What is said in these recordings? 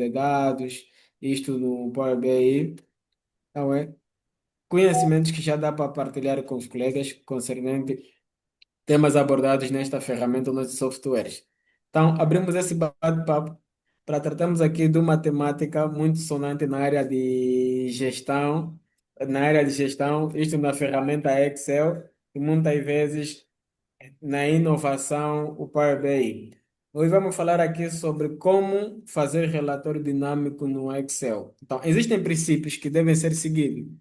de dados, isto no Power BI, não é? Conhecimentos que já dá para partilhar com os colegas concernente temas abordados nesta ferramenta nos softwares. Então, abrimos esse bate-papo para tratarmos aqui de uma temática muito sonante na área de gestão, isto na ferramenta Excel, e muitas vezes na inovação, o Power BI. Hoje vamos falar aqui sobre como fazer relatório dinâmico no Excel. Então, existem princípios que devem ser seguidos.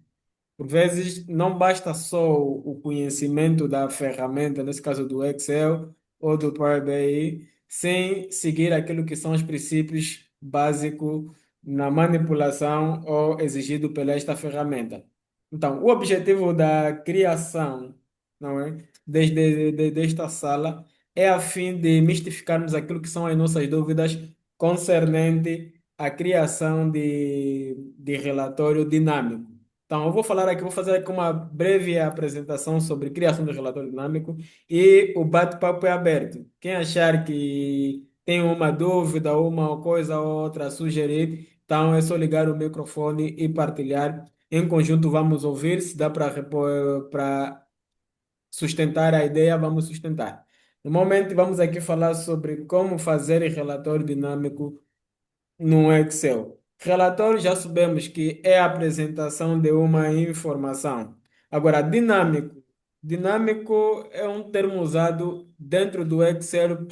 Por vezes, não basta só o conhecimento da ferramenta, nesse caso do Excel ou do Power BI, sem seguir aquilo que são os princípios básicos na manipulação ou exigido pela esta ferramenta. Então, o objetivo da criação, não é, desta sala é a fim de mistificarmos aquilo que são as nossas dúvidas concernente à criação de relatório dinâmico. Então, eu vou falar aqui, vou fazer aqui uma breve apresentação sobre criação de relatório dinâmico e o bate-papo é aberto. Quem achar que tem uma dúvida, uma coisa ou outra a sugerir, então é só ligar o microfone e partilhar. Em conjunto vamos ouvir, se dá para sustentar a ideia, vamos sustentar. No momento, vamos aqui falar sobre como fazer relatório dinâmico no Excel. Relatório já sabemos que é a apresentação de uma informação. Agora, dinâmico. Dinâmico é um termo usado dentro do Excel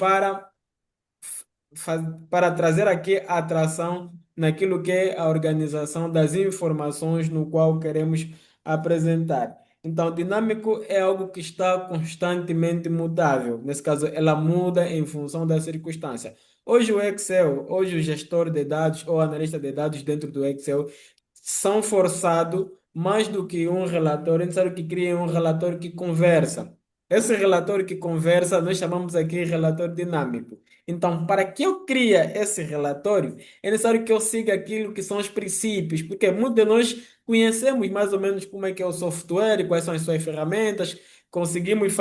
para trazer aqui a atração naquilo que é a organização das informações no qual queremos apresentar. Então, dinâmico é algo que está constantemente mutável. Nesse caso, ela muda em função da circunstância. Hoje o Excel, hoje o gestor de dados ou analista de dados dentro do Excel são forçados mais do que um relatório, é necessário que criem um relatório que conversa. Esse relatório que conversa, nós chamamos aqui relatório dinâmico. Então, para que eu crie esse relatório, é necessário que eu siga aquilo que são os princípios, porque muitos de nós conhecemos mais ou menos como é que é o software, quais são as suas ferramentas, conseguimos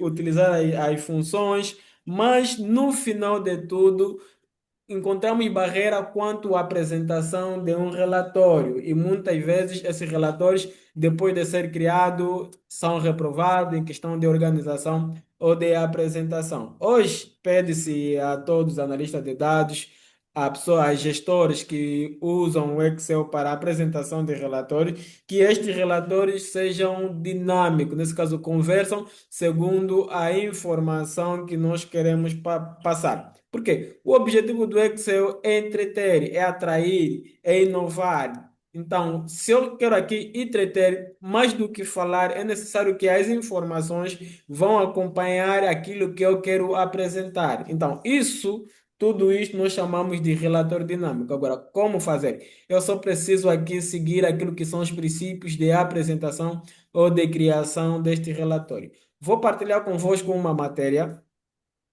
utilizar as funções, mas no final de tudo, encontramos barreira quanto à apresentação de um relatório e muitas vezes esses relatórios, depois de ser criado, são reprovados em questão de organização ou de apresentação. Hoje, pede-se a todos os analistas de dados, a pessoas, a gestores que usam o Excel para a apresentação de relatórios, que estes relatórios sejam dinâmicos, nesse caso, conversam segundo a informação que nós queremos passar. Por quê? O objetivo do Excel é entreter, é atrair, é inovar. Então, se eu quero aqui entreter, mais do que falar, é necessário que as informações vão acompanhar aquilo que eu quero apresentar. Então, tudo isso nós chamamos de relatório dinâmico. Agora, como fazer? Eu só preciso aqui seguir aquilo que são os princípios de apresentação ou de criação deste relatório. Vou partilhar convosco uma matéria.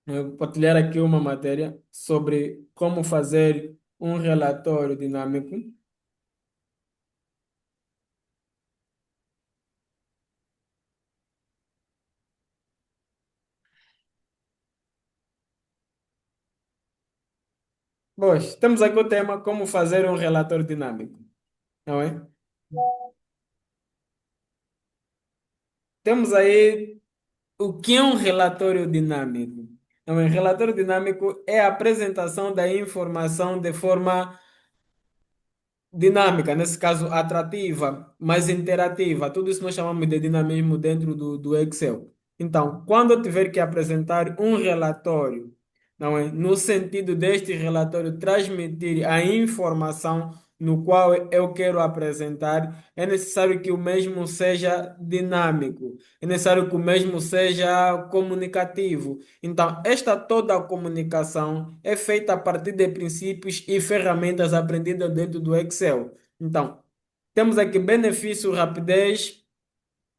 Eu vou partilhar aqui uma matéria sobre como fazer um relatório dinâmico. Pois, temos aqui o tema como fazer um relatório dinâmico, não é? Temos aí o que é um relatório dinâmico. Não é? Relatório dinâmico é a apresentação da informação de forma dinâmica, nesse caso atrativa, mais interativa. Tudo isso nós chamamos de dinamismo dentro do Excel. Então, quando eu tiver que apresentar um relatório, não é? No sentido deste relatório transmitir a informação no qual eu quero apresentar, é necessário que o mesmo seja dinâmico, é necessário que o mesmo seja comunicativo. Então, esta toda a comunicação é feita a partir de princípios e ferramentas aprendidas dentro do Excel. Então, temos aqui benefício, rapidez,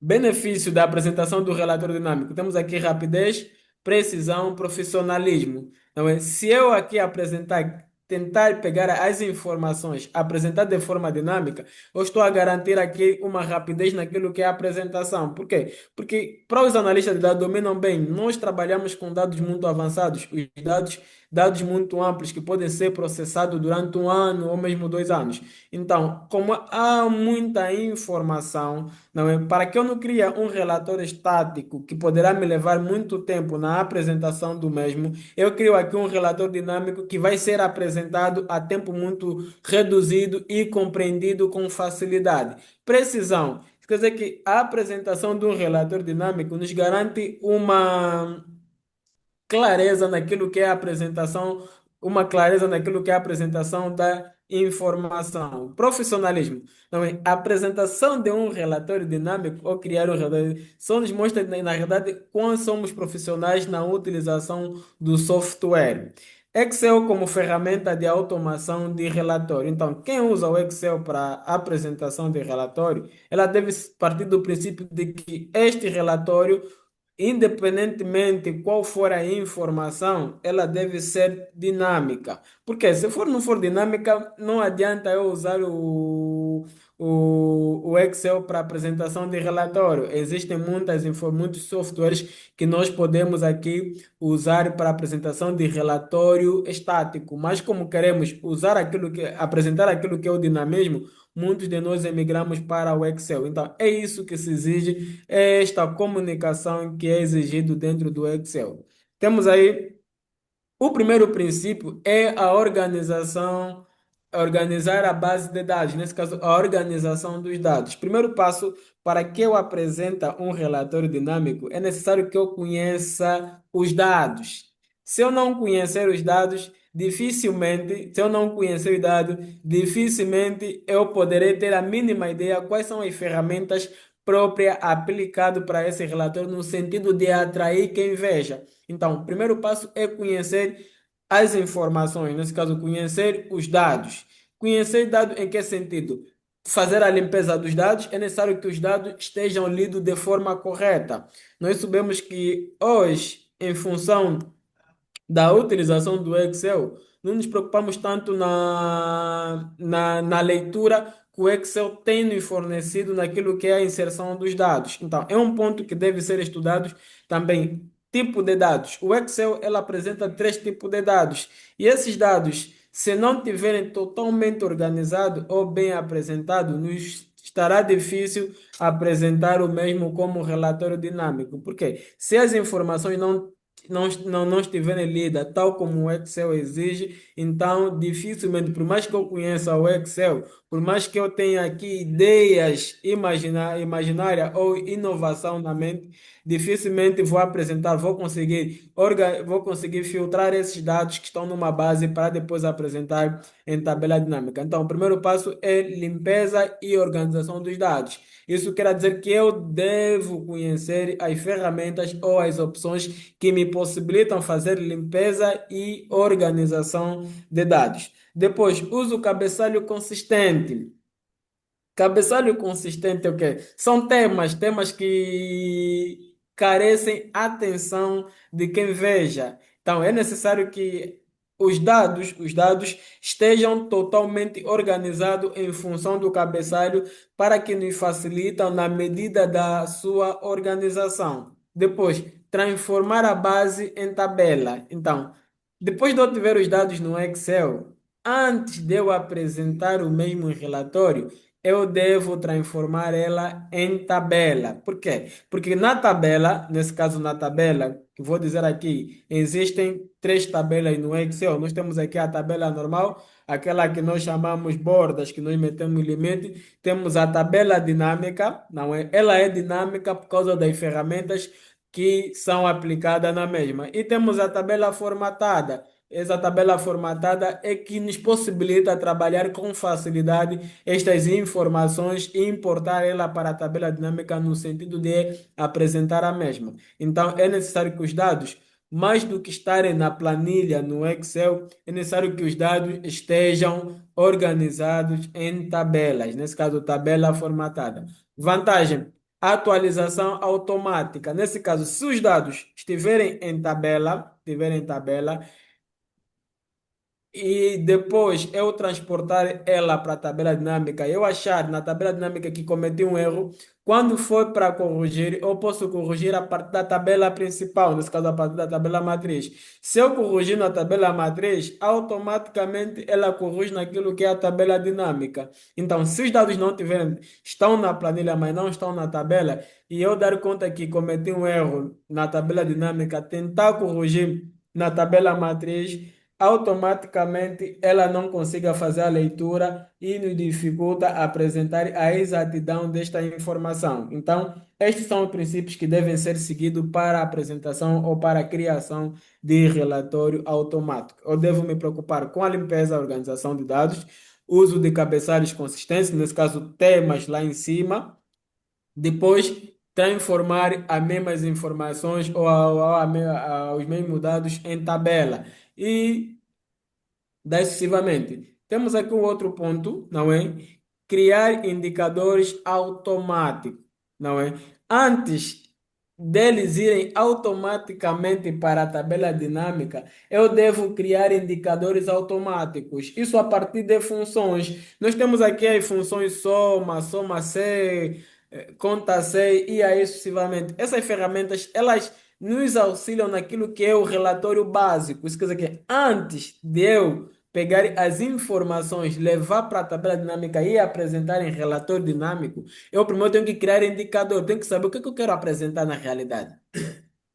benefício da apresentação do relatório dinâmico. Temos aqui rapidez, precisão, profissionalismo. Então, se eu aqui apresentar, tentar pegar as informações, apresentar de forma dinâmica, eu estou a garantir aqui uma rapidez naquilo que é a apresentação. Por quê? Porque para os analistas de dados dominam bem, nós trabalhamos com dados muito avançados, os dados dados muito amplos que podem ser processados durante um ano ou mesmo 2 anos. Então, como há muita informação, não é? Para que eu não crie um relatório estático que poderá me levar muito tempo na apresentação do mesmo, eu crio aqui um relatório dinâmico que vai ser apresentado a tempo muito reduzido e compreendido com facilidade. Precisão. Quer dizer que a apresentação de um relatório dinâmico nos garante uma clareza naquilo que é a apresentação, uma clareza naquilo que é a apresentação da informação. Profissionalismo. Não é? A apresentação de um relatório dinâmico ou criar um relatório só nos mostra, na verdade, quão somos profissionais na utilização do software. Excel como ferramenta de automação de relatório. Então, quem usa o Excel para apresentação de relatório, ela deve partir do princípio de que este relatório, independentemente qual for a informação, ela deve ser dinâmica. Porque se não for dinâmica, não adianta eu usar o Excel para apresentação de relatório. Existem muitos softwares que nós podemos aqui usar para apresentação de relatório estático, mas como queremos apresentar aquilo que é o dinamismo, muitos de nós emigramos para o Excel. Então, é isso que se exige, é esta comunicação que é exigido dentro do Excel. Temos aí o primeiro princípio é a organização, organizar a base de dados, nesse caso, a organização dos dados. Primeiro passo, para que eu apresente um relatório dinâmico, é necessário que eu conheça os dados. Se eu não conhecer os dados, dificilmente, se eu não conhecer os dados, dificilmente eu poderei ter a mínima ideia quais são as ferramentas próprias aplicadas para esse relatório no sentido de atrair quem veja. Então, o primeiro passo é conhecer as informações, nesse caso, conhecer os dados. Conhecer dados em que sentido? Fazer a limpeza dos dados, é necessário que os dados estejam lidos de forma correta. Nós sabemos que hoje, em função da utilização do Excel, não nos preocupamos tanto na leitura que o Excel tem nos fornecido naquilo que é a inserção dos dados. Então, é um ponto que deve ser estudado também. Tipo de dados. O Excel ela apresenta três tipos de dados. E esses dados, se não tiverem totalmente organizados ou bem apresentados, nos estará difícil apresentar o mesmo como relatório dinâmico. Por quê? Se as informações não estiverem lidas tal como o Excel exige, então dificilmente, por mais que eu conheça o Excel, por mais que eu tenha aqui ideias imaginárias ou inovação na mente, dificilmente vou conseguir filtrar esses dados que estão numa base para depois apresentar em tabela dinâmica. Então, o primeiro passo é limpeza e organização dos dados. Isso quer dizer que eu devo conhecer as ferramentas ou as opções que me possibilitam fazer limpeza e organização de dados. Depois, uso cabeçalho consistente. Cabeçalho consistente é o quê? São temas que carecem atenção de quem veja. Então, é necessário que os dados estejam totalmente organizados em função do cabeçalho para que nos facilitam na medida da sua organização. Depois, transformar a base em tabela. Então, depois de eu tiver os dados no Excel, antes de eu apresentar o mesmo relatório, eu devo transformar ela em tabela. Por quê? Porque na tabela, nesse caso na tabela, que vou dizer aqui, existem três tabelas no Excel. Nós temos aqui a tabela normal, aquela que nós chamamos bordas, que nós metemos limite. Temos a tabela dinâmica, não é? Ela é dinâmica por causa das ferramentas que são aplicadas na mesma. E temos a tabela formatada. Essa tabela formatada é que nos possibilita trabalhar com facilidade estas informações e importar ela para a tabela dinâmica no sentido de apresentar a mesma. Então, é necessário que os dados, mais do que estarem na planilha no Excel, é necessário que os dados estejam organizados em tabelas, nesse caso, tabela formatada. Vantagem: atualização automática. Nesse caso, se os dados estiverem em tabela, e depois eu transportar ela para a tabela dinâmica, eu achar na tabela dinâmica que cometi um erro, quando for para corrigir, eu posso corrigir a partir da tabela principal, nesse caso a partir da tabela matriz. Se eu corrigir na tabela matriz, automaticamente ela corrige naquilo que é a tabela dinâmica. Então, se os dados não tiverem, estão na planilha, mas não estão na tabela, e eu dar conta que cometi um erro na tabela dinâmica, tentar corrigir na tabela matriz, automaticamente ela não consiga fazer a leitura e nos dificulta apresentar a exatidão desta informação. Então, estes são os princípios que devem ser seguidos para a apresentação ou para a criação de relatório automático. Eu devo me preocupar com a limpeza, a organização de dados, uso de cabeçalhos consistentes, nesse caso, temas lá em cima, depois transformar as mesmas informações ou os mesmos dados em tabela. E daí sucessivamente. Temos aqui um outro ponto, não é? Criar indicadores automáticos, não é? Antes deles irem automaticamente para a tabela dinâmica, eu devo criar indicadores automáticos. Isso a partir de funções. Nós temos aqui as funções soma, soma C, conta C e aí sucessivamente. Essas ferramentas, elas nos auxiliam naquilo que é o relatório básico. Isso quer dizer que antes de eu pegar as informações, levar para a tabela dinâmica e apresentar em relatório dinâmico, eu primeiro tenho que criar indicador, tenho que saber o que eu quero apresentar na realidade.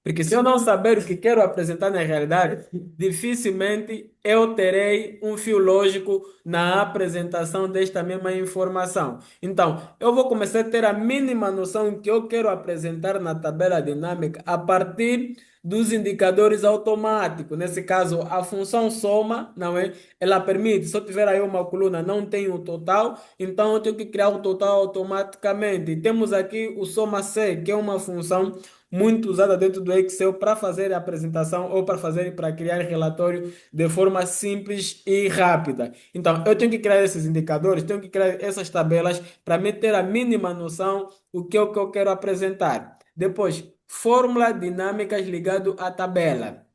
Porque se eu não saber o que quero apresentar na realidade, dificilmente eu terei um fio lógico na apresentação desta mesma informação. Então, eu vou começar a ter a mínima noção que eu quero apresentar na tabela dinâmica a partir dos indicadores automáticos. Nesse caso, a função soma, não é? Ela permite, se eu tiver aí uma coluna, não tem o total, então eu tenho que criar o total automaticamente. Temos aqui o soma C, que é uma função muito usada dentro do Excel para fazer a apresentação ou para criar relatório de forma simples e rápida. Então, eu tenho que criar esses indicadores, tenho que criar essas tabelas para me ter a mínima noção do que eu quero apresentar. Depois, fórmulas dinâmicas ligado à tabela.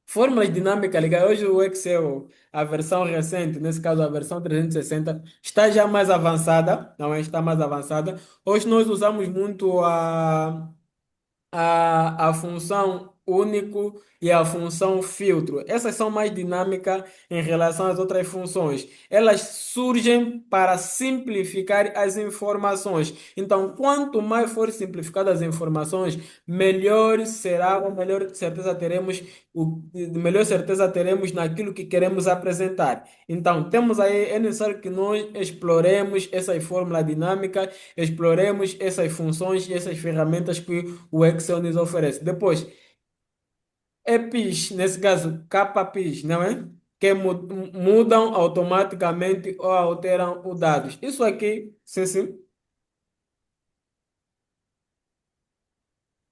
Fórmulas dinâmicas ligadas. Hoje o Excel, a versão recente, nesse caso a versão 360, está já mais avançada, não é? Está mais avançada. Hoje nós usamos muito a função único e a função filtro. Essas são mais dinâmicas em relação às outras funções. Elas surgem para simplificar as informações. Então, quanto mais for simplificadas as informações, melhor será, ou melhor certeza teremos, melhor certeza teremos naquilo que queremos apresentar. Então, temos aí, é necessário que nós exploremos essas fórmulas dinâmicas, exploremos essas funções e essas ferramentas que o Excel nos oferece. Depois, EPIs, nesse caso, KPIs, não é? Que mudam automaticamente ou alteram os dados. Isso aqui, sim, sim.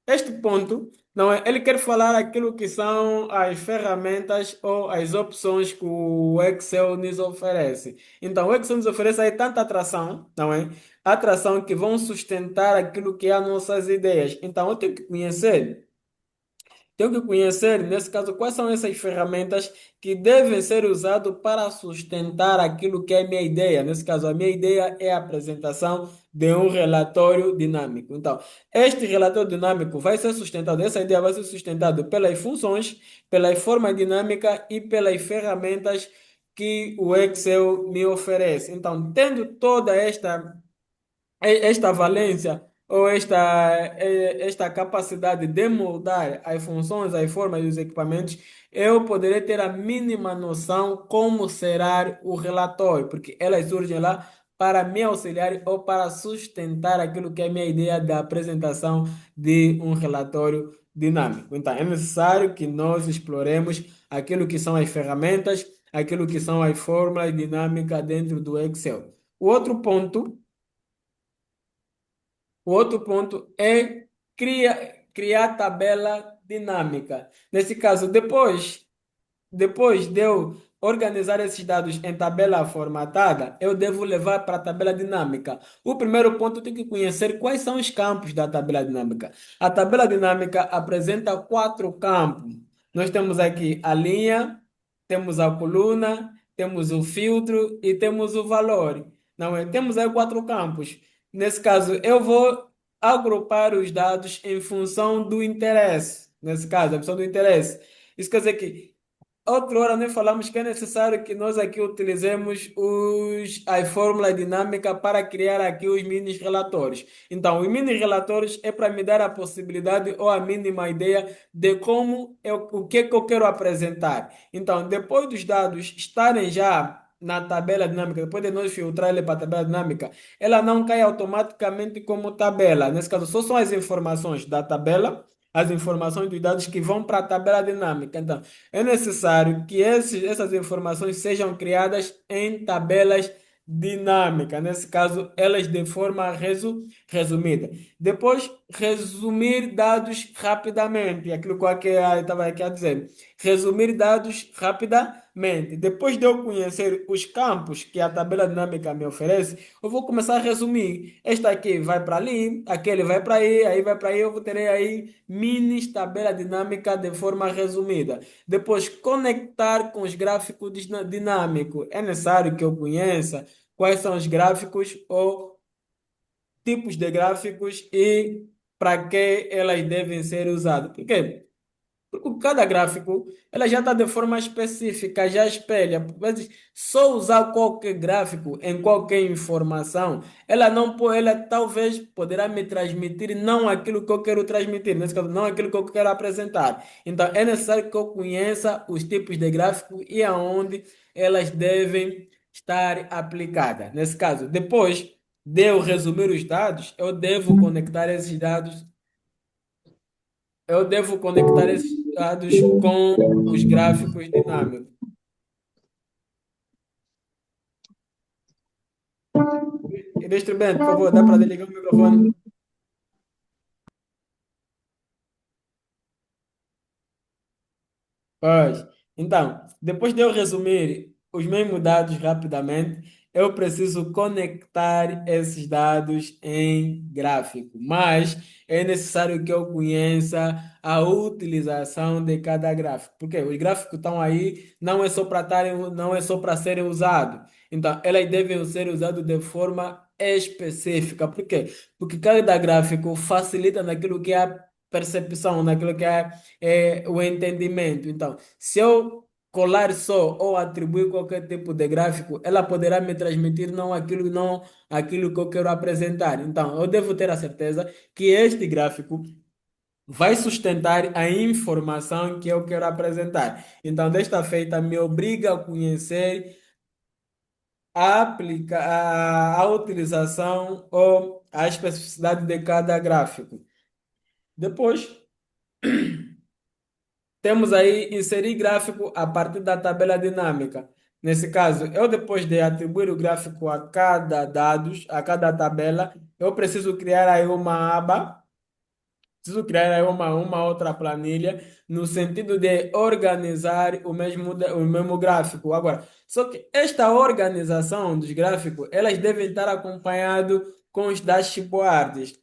Este ponto, não é? Ele quer falar aquilo que são as ferramentas ou as opções que o Excel nos oferece. Então, o Excel nos oferece aí tanta atração, não é? Atração que vão sustentar aquilo que é as nossas ideias. Então, eu tenho que conhecer. Tenho que conhecer, nesse caso, quais são essas ferramentas que devem ser usadas para sustentar aquilo que é minha ideia. Nesse caso, a minha ideia é a apresentação de um relatório dinâmico. Então, este relatório dinâmico vai ser sustentado, essa ideia vai ser sustentada pelas funções, pelas formas dinâmicas e pelas ferramentas que o Excel me oferece. Então, tendo toda esta valência ou esta capacidade de moldar as funções, as formas e os equipamentos, eu poderei ter a mínima noção como será o relatório, porque elas surgem lá para me auxiliar ou para sustentar aquilo que é a minha ideia da apresentação de um relatório dinâmico. Então, é necessário que nós exploremos aquilo que são as ferramentas, aquilo que são as fórmulas dinâmicas dentro do Excel. O outro ponto o outro ponto é criar tabela dinâmica. Nesse caso, depois de eu organizar esses dados em tabela formatada, eu devo levar para a tabela dinâmica. O primeiro ponto, eu tenho que conhecer quais são os campos da tabela dinâmica. A tabela dinâmica apresenta quatro campos. Nós temos aqui a linha, temos a coluna, temos o filtro e temos o valor. Não é? Temos aí quatro campos. Nesse caso, eu vou agrupar os dados em função do interesse. Nesse caso, a função do interesse. Isso quer dizer que outra hora nós falamos que é necessário que nós aqui utilizemos a fórmula dinâmica para criar aqui os mini relatórios. Então, os mini relatórios é para me dar a possibilidade ou a mínima ideia de o que é que eu quero apresentar. Então, depois dos dados estarem já na tabela dinâmica, depois de nós filtrar ele para a tabela dinâmica, ela não cai automaticamente como tabela. Nesse caso, só são as informações da tabela, as informações dos dados que vão para a tabela dinâmica. Então, é necessário que essas informações sejam criadas em tabelas dinâmicas, nesse caso, elas de forma resumida. Depois, resumir dados rapidamente, aquilo que eu estava aqui a dizer. Resumir dados rapidamente. Depois de eu conhecer os campos que a tabela dinâmica me oferece, eu vou começar a resumir. Esta aqui vai para ali, aquele vai para aí vai para aí, eu vou ter aí mini tabela dinâmica de forma resumida. Depois, conectar com os gráficos dinâmicos. É necessário que eu conheça quais são os gráficos ou tipos de gráficos e para que elas devem ser usadas. Por quê? Porque cada gráfico ela já está de forma específica, já espelha. Por vezes, só usar qualquer gráfico em qualquer informação, ela não ela talvez poderá me transmitir não aquilo que eu quero transmitir, nesse caso, não aquilo que eu quero apresentar. Então, é necessário que eu conheça os tipos de gráfico e aonde elas devem estar aplicadas. Nesse caso, depois de eu resumir os dados, eu devo conectar esses dados com os gráficos dinâmicos. Instrumento, por favor, dá para desligar o microfone? Pois. Então, depois de eu resumir os mesmos dados rapidamente, eu preciso conectar esses dados em gráfico. Mas é necessário que eu conheça a utilização de cada gráfico. Porque os gráficos estão aí, não é só para serem usados. Então, elas devem ser usados de forma específica. Por quê? Porque cada gráfico facilita naquilo que é a percepção, naquilo que é o entendimento. Então, se eu colar só ou atribuir qualquer tipo de gráfico, ela poderá me transmitir não aquilo que eu quero apresentar. Então, eu devo ter a certeza que este gráfico vai sustentar a informação que eu quero apresentar. Então, desta feita, me obriga a conhecer a utilização ou a especificidade de cada gráfico. Depois, temos aí inserir gráfico a partir da tabela dinâmica. Nesse caso, eu depois de atribuir o gráfico a cada dados, a cada tabela, eu preciso criar aí uma aba, preciso criar aí uma outra planilha no sentido de organizar o mesmo gráfico. Agora, só que esta organização dos gráficos, elas devem estar acompanhado com os dashboards.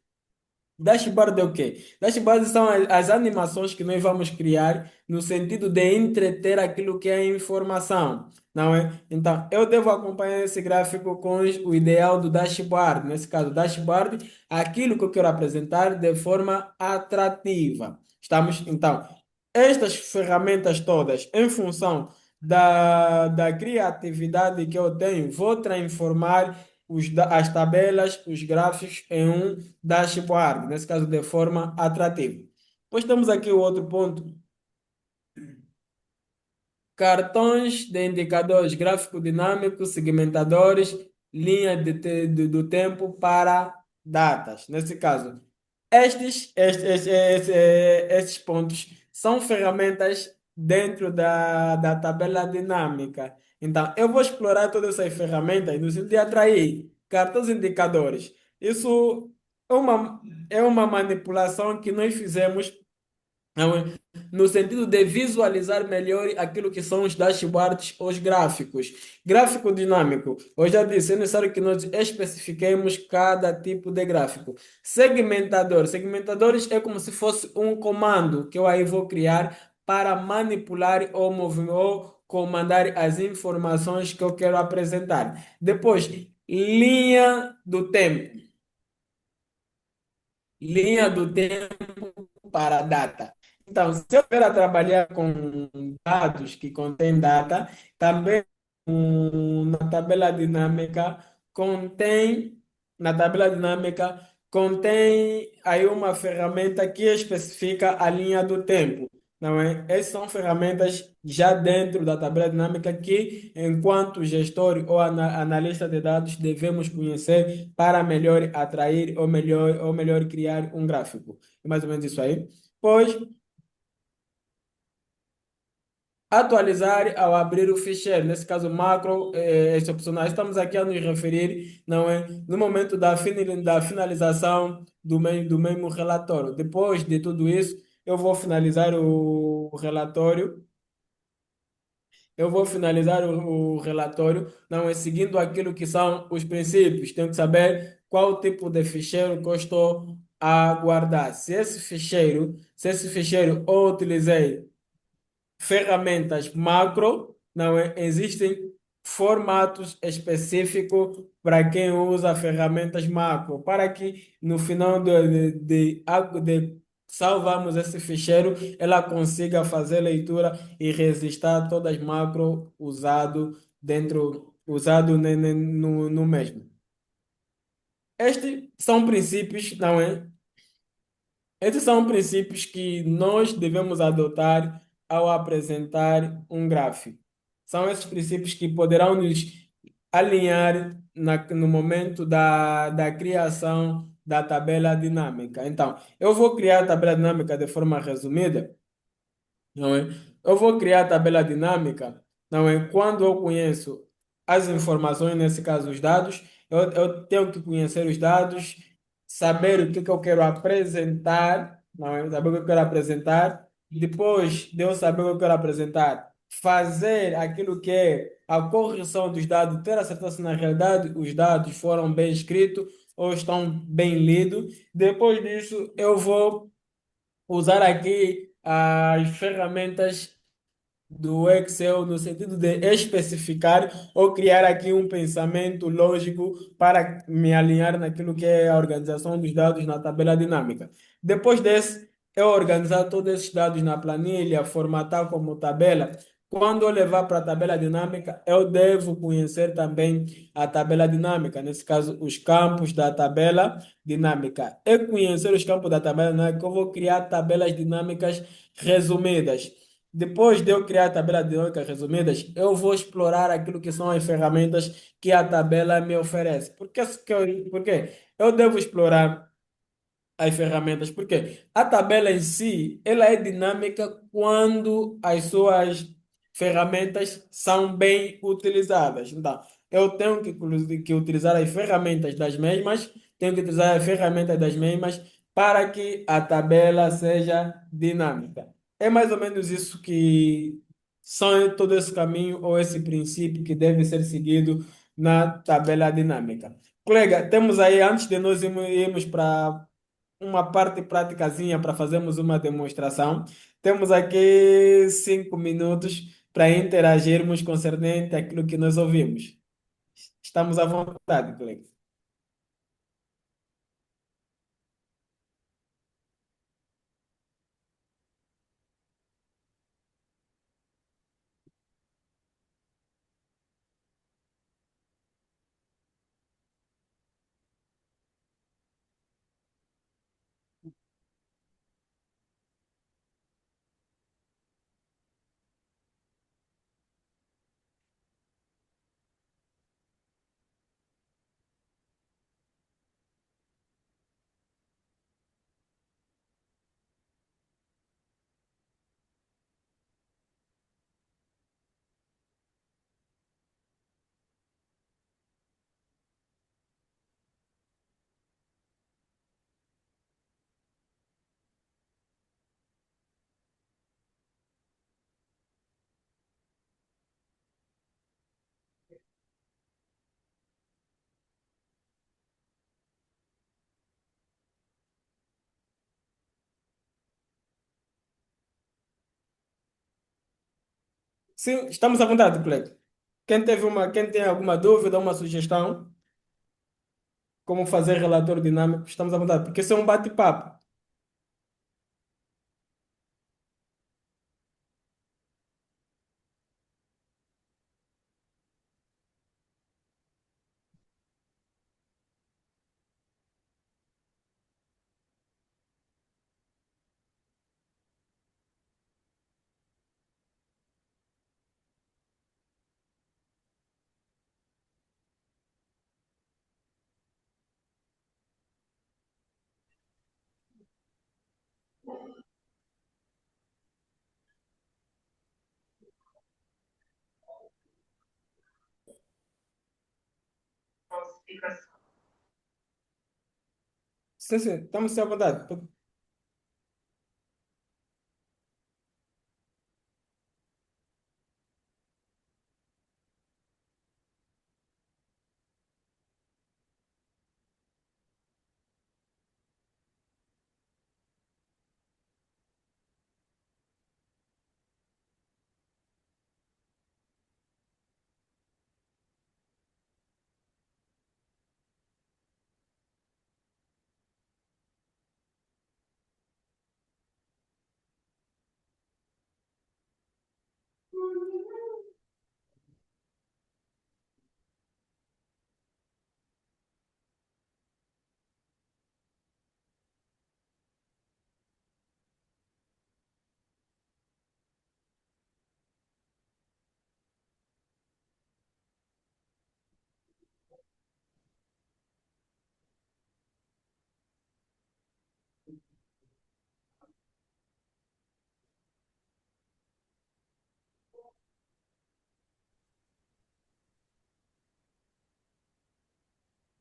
Dashboard é o quê? Dashboard são as animações que nós vamos criar no sentido de entreter aquilo que é informação, não é? Então, eu devo acompanhar esse gráfico com o ideal do dashboard. Nesse caso, dashboard, aquilo que eu quero apresentar de forma atrativa. Estamos? Então, estas ferramentas todas, em função da criatividade que eu tenho, vou transformar as tabelas, os gráficos em um dashboard, nesse caso de forma atrativa. Depois temos aqui o outro ponto, cartões de indicadores gráfico dinâmico, segmentadores, linha do tempo para datas. Nesse caso, estes pontos são ferramentas dentro da tabela dinâmica. Então, eu vou explorar todas essas ferramentas no sentido de atrair cartões indicadores. Isso é uma manipulação que nós fizemos não é? No sentido de visualizar melhor aquilo que são os dashboards, os gráficos. Gráfico dinâmico. Eu já disse, é necessário que nós especifiquemos cada tipo de gráfico. Segmentador. Segmentadores é como se fosse um comando que eu aí vou criar para manipular comandar as informações que eu quero apresentar. Depois, linha do tempo. Linha do tempo para a data. Então, se eu estiver a trabalhar com dados que contêm data, também na tabela dinâmica contém, na tabela dinâmica contém aí uma ferramenta que especifica a linha do tempo, não é? Essas são ferramentas já dentro da tabela dinâmica que, enquanto gestor ou analista de dados, devemos conhecer para melhor atrair ou melhor criar um gráfico. É mais ou menos isso aí. Pois, atualizar ao abrir o ficheiro, nesse caso macro, excepcionais, estamos aqui a nos referir, não é? No momento da finalização do mesmo relatório. Depois de tudo isso, eu vou finalizar o relatório. Eu vou finalizar o relatório, não é seguindo aquilo que são os princípios. Tenho que saber qual tipo de ficheiro que eu estou a guardar. Se esse ficheiro eu utilizei ferramentas macro, não é? Existem formatos específicos para quem usa ferramentas macro, para que no final de salvarmos esse ficheiro, ela consiga fazer leitura e registrar todas as macro usado no mesmo. Estes são princípios, não é? Esses são princípios que nós devemos adotar ao apresentar um gráfico. São esses princípios que poderão nos alinhar no momento da criação da tabela dinâmica. Então, eu vou criar a tabela dinâmica de forma resumida, não é? Eu vou criar a tabela dinâmica, não é? Quando eu conheço as informações, nesse caso os dados, eu tenho que conhecer os dados, saber o que, que eu quero apresentar, não é? Saber o que eu quero apresentar. Depois de eu saber o que eu quero apresentar, fazer aquilo que é a correção dos dados, ter a certeza se na realidade os dados foram bem escritos ou estão bem lidos. Depois disso, eu vou usar aqui as ferramentas do Excel no sentido de especificar ou criar aqui um pensamento lógico para me alinhar naquilo que é a organização dos dados na tabela dinâmica. Depois desse, eu organizar todos esses dados na planilha, formatar como tabela. Quando eu levar para a tabela dinâmica, eu devo conhecer também a tabela dinâmica, nesse caso, os campos da tabela dinâmica. E conhecer os campos da tabela dinâmica, eu vou criar tabelas dinâmicas resumidas. Depois de eu criar a tabela dinâmica resumidas, eu vou explorar aquilo que são as ferramentas que a tabela me oferece. Por quê? Eu devo explorar as ferramentas, porque a tabela em si, ela é dinâmica quando as suas ferramentas são bem utilizadas. Então, eu tenho que utilizar as ferramentas das mesmas, tenho que utilizar as ferramentas das mesmas para que a tabela seja dinâmica. É mais ou menos isso que são todo esse caminho ou esse princípio que deve ser seguido na tabela dinâmica. Colega, temos aí, antes de nós irmos para uma parte praticazinha para fazermos uma demonstração. Temos aqui 5 minutos para interagirmos concernente àquilo que nós ouvimos. Estamos à vontade, colega. Sim, estamos à vontade, colega. Quem tem alguma dúvida, uma sugestão, como fazer relatório dinâmico, estamos à vontade, porque isso é um bate-papo. Sim, sim, estamos à vontade.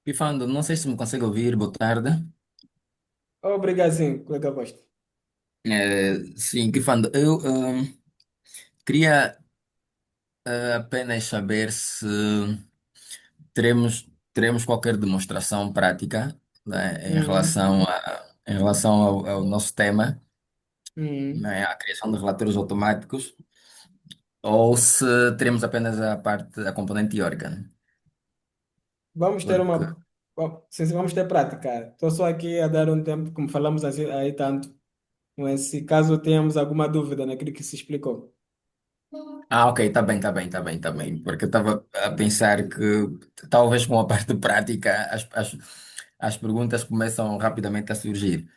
Pifando, não sei se me consegue ouvir, boa tarde. Obrigado, sim, colega Costa. Sim, Pifando, eu queria apenas saber se teremos qualquer demonstração prática, né, Uhum. em relação ao nosso tema, Uhum. né, à criação de relatórios automáticos, ou se teremos apenas a componente teórica, né? Vamos ter Porque, uma. Sim, sim, vamos ter prática. Estou só aqui a dar um tempo, como falamos assim, aí tanto. Mas se caso tenhamos alguma dúvida naquilo que se explicou. ok, está bem, está bem, está bem, está bem, porque eu estava a pensar que talvez com a parte prática as perguntas começam rapidamente a surgir.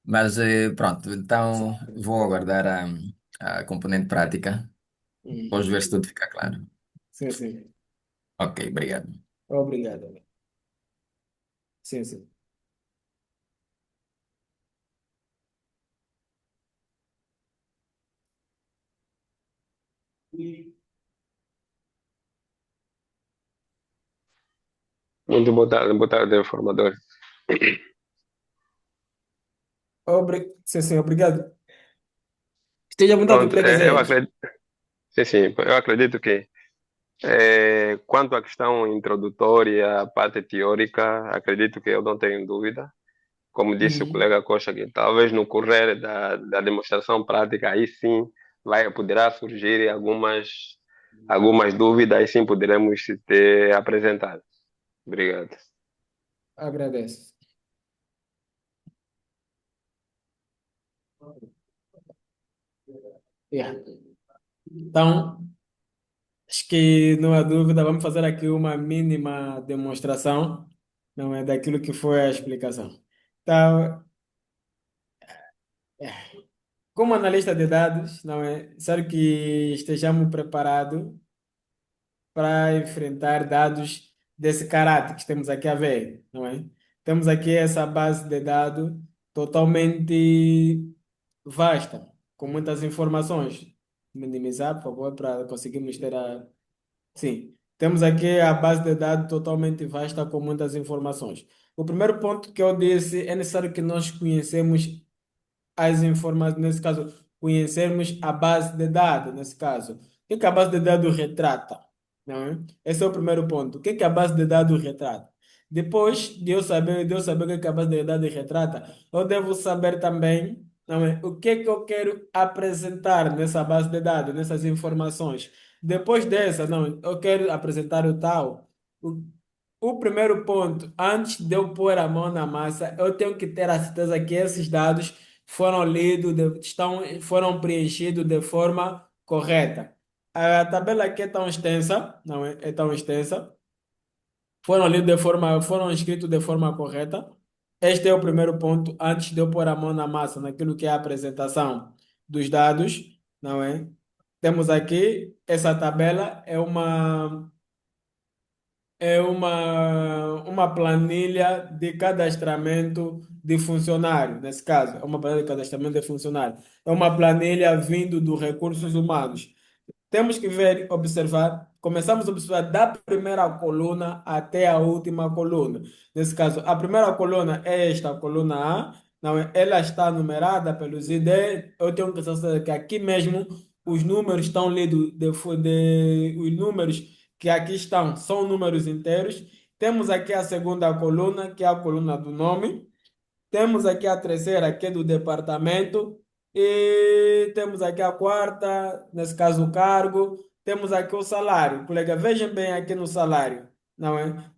Mas pronto, então vou aguardar a componente prática, depois Uhum. ver se tudo fica claro. Sim, sim. Ok, obrigado. Obrigado. Sim, sim. Muito boa tarde, informador. Sim, sim, obrigado. Esteja à vontade, Pronto, colega eu Zé. acredito, sim, eu acredito que quanto à questão introdutória, a parte teórica, acredito que eu não tenho dúvida. Como disse o Uhum. colega Costa, que talvez no correr da demonstração prática, aí sim poderá surgir algumas dúvidas, aí sim poderemos ter apresentado. Obrigado. Agradeço. Yeah. Então, acho que não há dúvida, vamos fazer aqui uma mínima demonstração, não é, daquilo que foi a explicação. Então, como analista de dados, não é, espero que estejamos preparados para enfrentar dados desse caráter que temos aqui a ver, não é? Temos aqui essa base de dados totalmente vasta, com muitas informações. Minimizar, por favor, para conseguirmos ter a. Sim, temos aqui a base de dados totalmente vasta, com muitas informações. O primeiro ponto que eu disse é necessário que nós conhecemos as informações, nesse caso, conhecermos a base de dados, nesse caso. O que é que a base de dados retrata? Não é? Esse é o primeiro ponto. O que é que a base de dados retrata? Depois de eu saber o que é que a base de dados retrata, eu devo saber também. Não é? O que é que eu quero apresentar nessa base de dados, nessas informações? Depois dessa, não, eu quero apresentar o tal. O, o primeiro ponto, antes de eu pôr a mão na massa, eu tenho que ter a certeza que esses dados foram lidos, foram preenchidos de forma correta. A tabela aqui é tão extensa, não é? É tão extensa, foram escritos de forma correta. Este é o primeiro ponto, antes de eu pôr a mão na massa, naquilo que é a apresentação dos dados, não é? Temos aqui, essa tabela uma planilha de cadastramento de funcionário, nesse caso, é uma planilha de cadastramento de funcionário. É uma planilha vindo dos recursos humanos. Temos que ver, observar, começamos a observar da primeira coluna até a última coluna. Nesse caso, a primeira coluna é esta coluna A, não é? Ela está numerada pelos ID. Eu tenho que saber que aqui mesmo os números estão lidos, os números que aqui estão são números inteiros. Temos aqui a segunda coluna, que é a coluna do nome. Temos aqui a terceira, que é do departamento, e temos aqui a quarta, nesse caso o cargo. Temos aqui o salário. Colega, vejam bem aqui no salário, não é?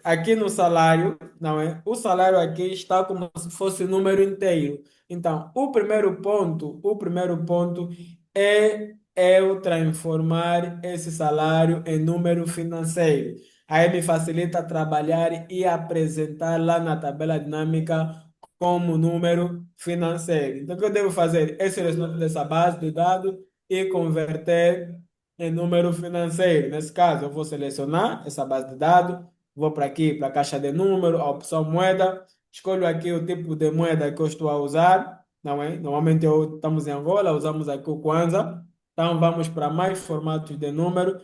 Aqui no salário, não é? O salário aqui está como se fosse número inteiro. Então, o primeiro ponto é eu transformar esse salário em número financeiro. Aí me facilita trabalhar e apresentar lá na tabela dinâmica como número financeiro. Então, o que eu devo fazer? É selecionar dessa base de dados e converter em número financeiro. Nesse caso, eu vou selecionar essa base de dados. Vou para aqui, para a caixa de número, a opção moeda. Escolho aqui o tipo de moeda que eu estou a usar. Não é? Normalmente estamos em Angola, usamos aqui o Kwanza. Então vamos para mais formatos de número.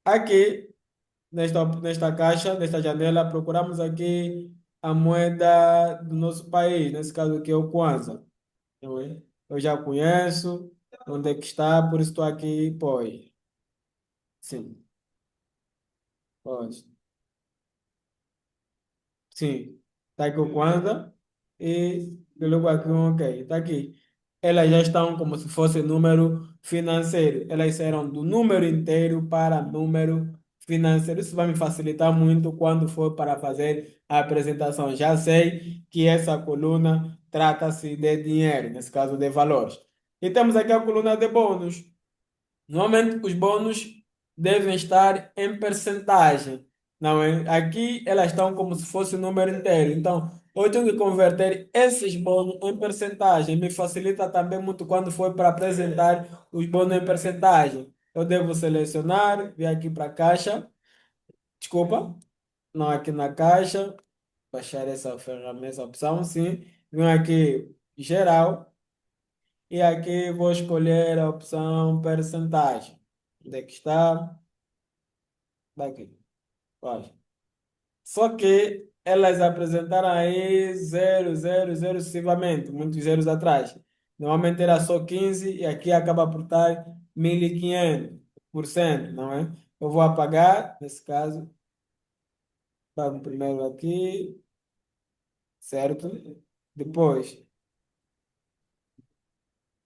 Aqui, nesta caixa, nesta janela, procuramos aqui a moeda do nosso país, nesse caso aqui é o Kwanza. Não é? Eu já conheço onde é que está, por isso estou aqui, pois. Sim, pois. Sim, está aqui o Kwanza e logo aqui um ok. Está aqui. Elas já estão como se fosse número financeiro. Elas serão do número inteiro para número financeiro. Isso vai me facilitar muito quando for para fazer a apresentação. Já sei que essa coluna trata-se de dinheiro, nesse caso de valores. E temos aqui a coluna de bônus. Normalmente os bônus devem estar em percentagem, não é? Aqui elas estão como se fosse o número inteiro. Então, eu tenho que converter esses bônus em percentagem. Me facilita também muito quando for para apresentar os bônus em percentagem. Eu devo selecionar, vir aqui para a caixa, desculpa, não aqui na caixa, baixar essa ferramenta, essa opção, sim. Venho aqui, geral. E aqui vou escolher a opção percentagem. Onde é que está? Daqui. Olha. Só que elas apresentaram aí 0, 0, 0 sucessivamente, muitos zeros atrás. Normalmente era só 15 e aqui acaba por estar 1.500%, não é? Eu vou apagar, nesse caso, pago primeiro aqui, certo? Depois,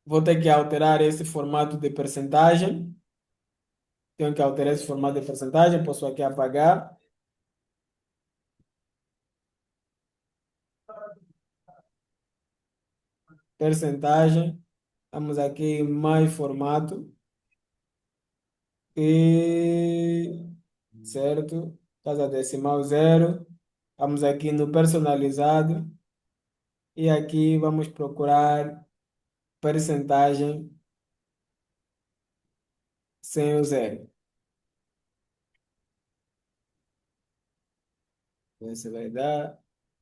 vou ter que alterar esse formato de percentagem. Tenho que alterar esse formato de percentagem, posso aqui apagar. Percentagem. Vamos aqui em mais formato. E certo, casa decimal zero. Vamos aqui no personalizado e aqui vamos procurar percentagem sem o zero. Você vai dar.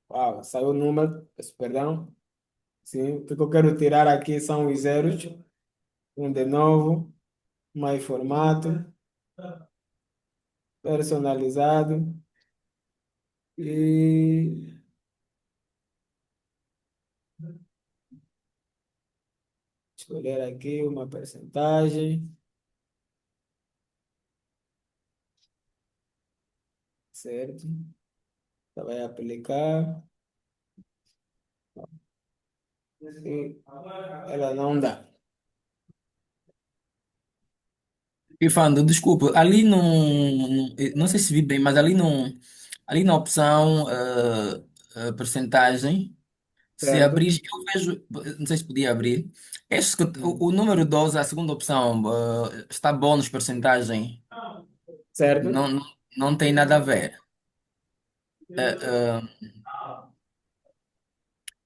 Uau, saiu o número, peço perdão. Sim, o que eu quero tirar aqui são os zeros. Um de novo, mais formato, personalizado e escolher aqui uma percentagem, certo? Então, vai aplicar. E ela não dá. Ifando, desculpa, ali não sei se vi bem, mas ali na opção percentagem, se Certo? abrir, eu vejo, não sei se podia abrir, este, Hum. o número 12 a segunda opção, está bónus percentagem, Certo? não, não, não tem nada a ver. Eh, eh,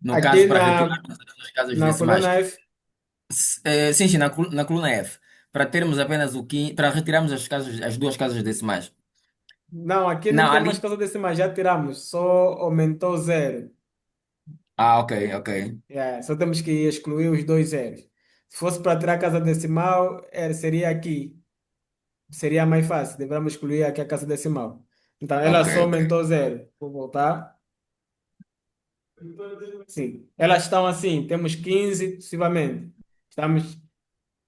no Aqui caso, para retirar as casas na decimais. coluna F, Sim, sim, na coluna F, para termos apenas o 15, para retirarmos as duas casas decimais. não, aqui não Não, tem mais ali. casa decimais, já tiramos, só aumentou zero. Ah, ok, ok. Yeah, só temos que excluir os dois zeros. Se fosse para tirar a casa decimal, seria aqui. Seria mais fácil. Deveríamos excluir aqui a casa decimal. Então, ela Ok, só ok. aumentou zero. Vou voltar. Sim. Elas estão assim. Temos 15 sucessivamente. Estamos,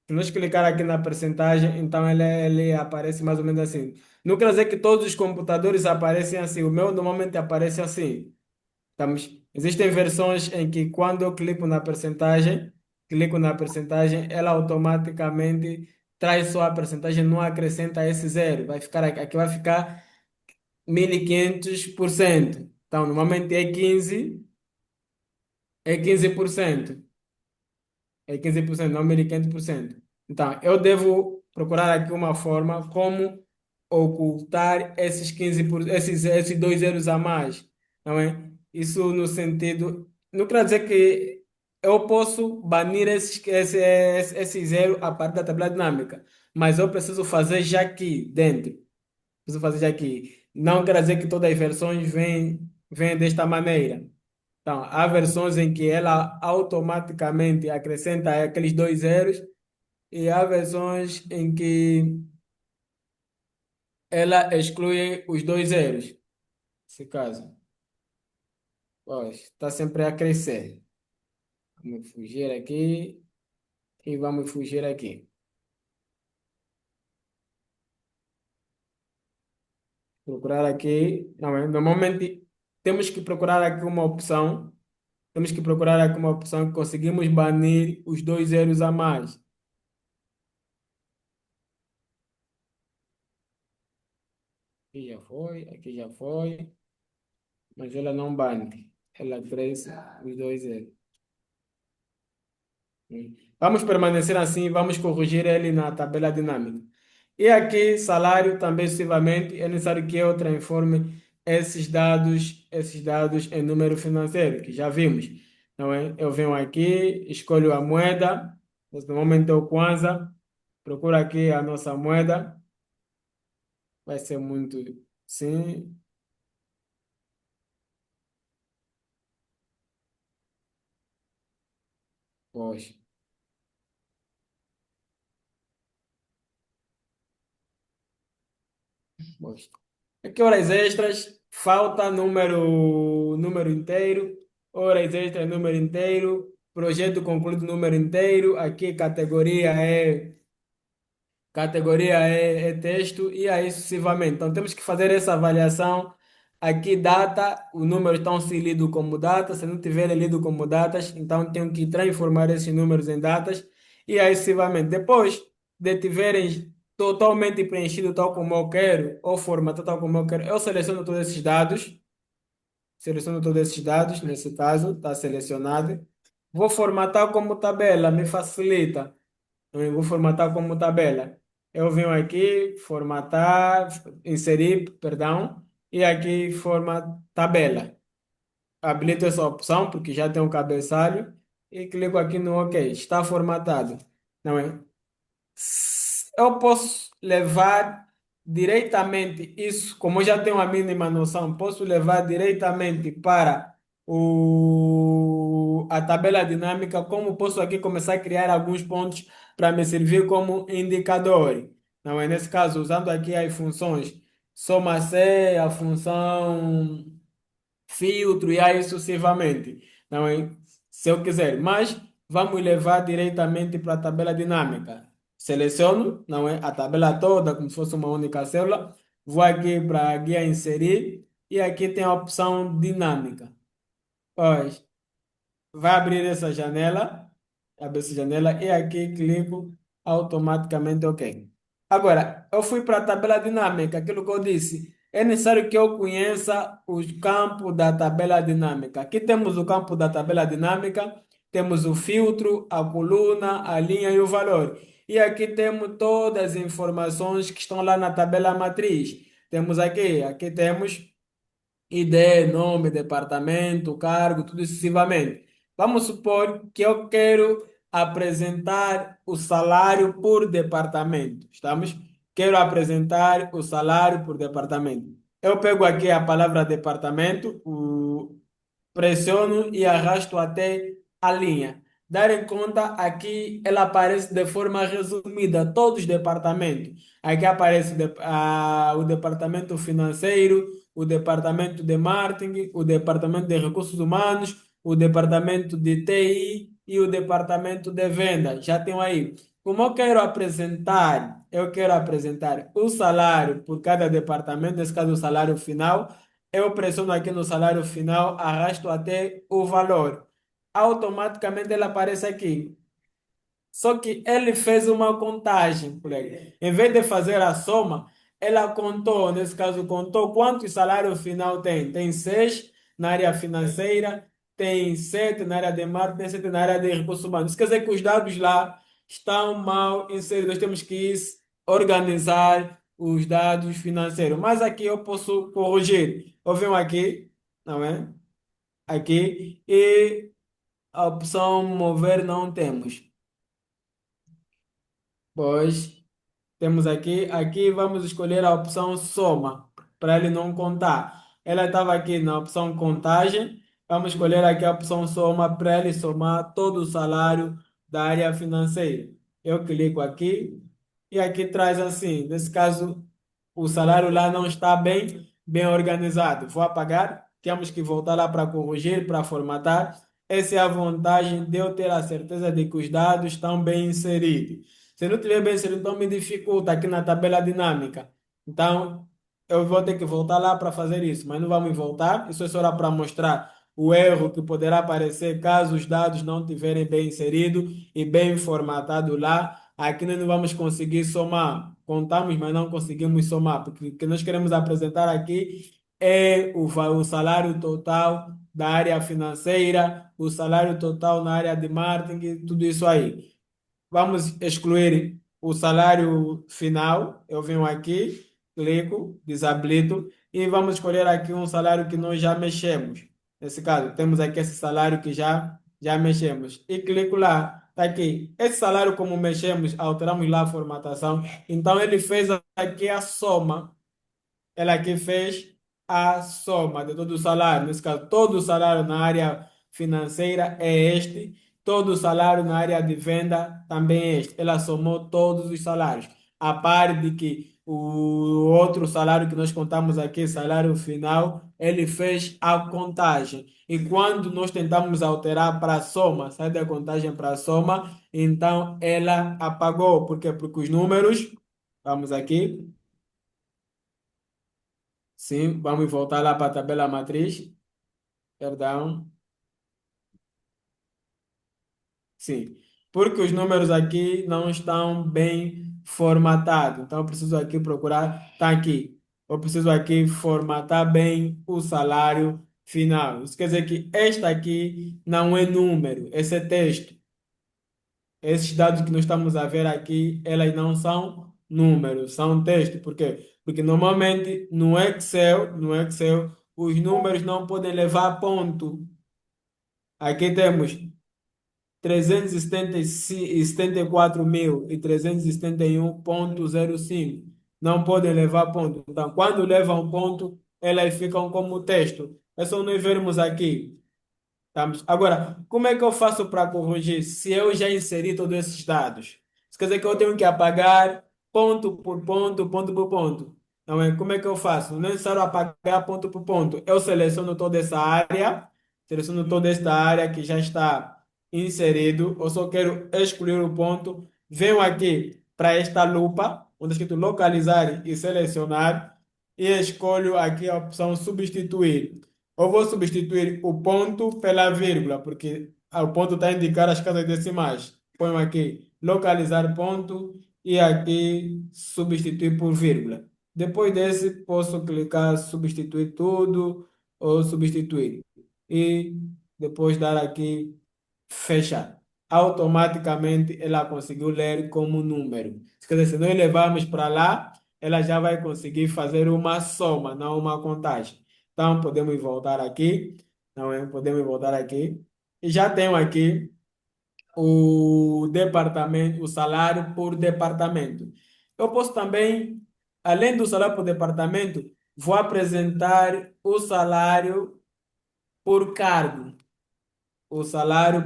se nós clicar aqui na percentagem, então ele aparece mais ou menos assim. Não quer dizer que todos os computadores aparecem assim. O meu normalmente aparece assim. Existem versões em que quando eu clico na percentagem, ela automaticamente traz só a percentagem, não acrescenta esse zero. Vai ficar aqui vai ficar 1500%. Então, normalmente é 15%. É 15%, não 1500%. Então, eu devo procurar aqui uma forma como ocultar esses 15%, esses dois zeros a mais, não é? Isso no sentido, não quer dizer que eu posso banir esse zero a partir da tabela dinâmica, mas eu preciso fazer já aqui dentro. Preciso fazer já aqui. Não quer dizer que todas as versões vêm desta maneira. Então, há versões em que ela automaticamente acrescenta aqueles dois zeros e há versões em que ela exclui os dois zeros. Nesse caso, pois, está sempre a crescer. Vamos fugir aqui e vamos fugir aqui. Procurar aqui. Não, normalmente temos que procurar aqui uma opção. Temos que procurar aqui uma opção que conseguimos banir os dois zeros a mais. Aqui já foi, aqui já foi. Mas ela não bate. Ela cresce os dois zeros. Vamos permanecer assim, vamos corrigir ele na tabela dinâmica. E aqui, salário também sucessivamente, é necessário que eu transforme esses dados em número financeiro, que já vimos. Não é? Eu venho aqui, escolho a moeda, nesse momento é o Kwanza, procuro aqui a nossa moeda, vai ser muito sim, pois. Pois. Aqui horas extras, falta número inteiro, horas extras número inteiro, projeto concluído número inteiro, aqui categoria é texto e aí sucessivamente. Então temos que fazer essa avaliação. Aqui data, os números estão se lido como data, se não tiverem lido como datas, então tenho que transformar esses números em datas e aí sucessivamente. Depois de tiverem totalmente preenchido tal como eu quero, ou formatado tal como eu quero, eu seleciono todos esses dados, nesse caso, está selecionado. Vou formatar como tabela, me facilita. Eu vou formatar como tabela. Eu venho aqui, formatar, inserir, perdão, e aqui forma tabela. Habilito essa opção porque já tem um cabeçalho e clico aqui no OK. Está formatado. Não é? Eu posso levar diretamente isso, como eu já tenho a mínima noção, posso levar diretamente para a tabela dinâmica, como posso aqui começar a criar alguns pontos para me servir como indicador. Não é? Nesse caso, usando aqui as funções soma C, a função filtro e aí sucessivamente. Não é? Se eu quiser, mas vamos levar diretamente para a tabela dinâmica. Seleciono, não é? A tabela toda, como se fosse uma única célula. Vou aqui para a guia inserir e aqui tem a opção dinâmica. Pois, vai abrir essa janela, abre essa janela e aqui clico automaticamente OK. Agora, eu fui para a tabela dinâmica, aquilo que eu disse. É necessário que eu conheça os campos da tabela dinâmica. Aqui temos o campo da tabela dinâmica, temos o filtro, a coluna, a linha e o valor. E aqui temos todas as informações que estão lá na tabela matriz. Temos aqui temos ID, nome, departamento, cargo, tudo sucessivamente. Vamos supor que eu quero apresentar o salário por departamento. Estamos? Quero apresentar o salário por departamento. Eu pego aqui a palavra departamento, pressiono e arrasto até a linha. Dar em conta, aqui ela aparece de forma resumida, todos os departamentos. Aqui aparece o departamento financeiro, o departamento de marketing, o departamento de recursos humanos, o departamento de TI e o departamento de venda. Já tenho aí. Como eu quero apresentar o salário por cada departamento, nesse caso o salário final. Eu pressiono aqui no salário final, arrasto até o valor. Automaticamente ele aparece aqui. Só que ele fez uma contagem, colega. Em vez de fazer a soma, ela contou, nesse caso, contou quanto salário final tem. Tem 6 na área financeira, tem 7 na área de marketing, tem 7 na área de recursos humanos. Isso quer dizer que os dados lá estão mal inseridos. Nós temos que organizar os dados financeiros. Mas aqui eu posso corrigir. Eu venho aqui, não é? Aqui, e a opção mover não temos. Pois. Temos aqui vamos escolher a opção soma, para ele não contar. Ela estava aqui na opção contagem, vamos escolher aqui a opção soma para ele somar todo o salário da área financeira. Eu clico aqui e aqui traz assim, nesse caso, o salário lá não está bem organizado. Vou apagar, temos que voltar lá para corrigir, para formatar. Essa é a vantagem de eu ter a certeza de que os dados estão bem inseridos. Se não tiver bem inserido, então me dificulta aqui na tabela dinâmica. Então, eu vou ter que voltar lá para fazer isso, mas não vamos voltar. Isso é só para mostrar o erro que poderá aparecer caso os dados não estiverem bem inseridos e bem formatados lá. Aqui nós não vamos conseguir somar. Contamos, mas não conseguimos somar, porque o que nós queremos apresentar aqui é o salário total da área financeira, o salário total na área de marketing, tudo isso aí. Vamos excluir o salário final. Eu venho aqui, clico, desabilito e vamos escolher aqui um salário que nós já mexemos. Nesse caso, temos aqui esse salário que já mexemos. E clico lá. Está aqui. Esse salário, como mexemos, alteramos lá a formatação. Então, ele fez aqui a soma. Ela aqui fez a soma de todo o salário. Nesse caso, todo o salário na área financeira é este, todo o salário na área de venda também é este. Ela somou todos os salários. A par de que o outro salário que nós contamos aqui, salário final, ele fez a contagem. E quando nós tentamos alterar para a soma, sai da contagem para a soma, então ela apagou. Por quê? Porque os números, vamos aqui. Sim, vamos voltar lá para a tabela matriz. Perdão. Sim, porque os números aqui não estão bem formatados. Então, eu preciso aqui procurar. Está aqui. Eu preciso aqui formatar bem o salário final. Isso quer dizer que este aqui não é número, esse é texto. Esses dados que nós estamos a ver aqui, elas não são números, são texto. Por quê? Porque normalmente no Excel, os números não podem levar ponto. Aqui temos 374.371,05. Não podem levar ponto. Então, quando levam ponto, elas ficam como texto. É só nós vermos aqui. Agora, como é que eu faço para corrigir se eu já inseri todos esses dados? Isso quer dizer que eu tenho que apagar ponto por ponto, ponto por ponto. Não é? Como é que eu faço? Não é necessário apagar ponto por ponto. Eu seleciono toda esta área que já está inserido. Eu só quero excluir o ponto. Venho aqui para esta lupa, onde está escrito localizar e selecionar, e escolho aqui a opção substituir. Eu vou substituir o ponto pela vírgula, porque O ponto está a indicar as casas decimais. Ponho aqui localizar ponto e aqui substituir por vírgula. Depois desse, posso clicar substituir tudo ou substituir. E depois dar aqui fechar. Automaticamente ela conseguiu ler como número. Quer dizer, se nós levarmos para lá, ela já vai conseguir fazer uma soma, não uma contagem. Então, podemos voltar aqui. Não é? Podemos voltar aqui. E já tenho aqui o departamento, o salário por departamento. Eu posso também, além do salário por departamento, vou apresentar o salário por cargo. O salário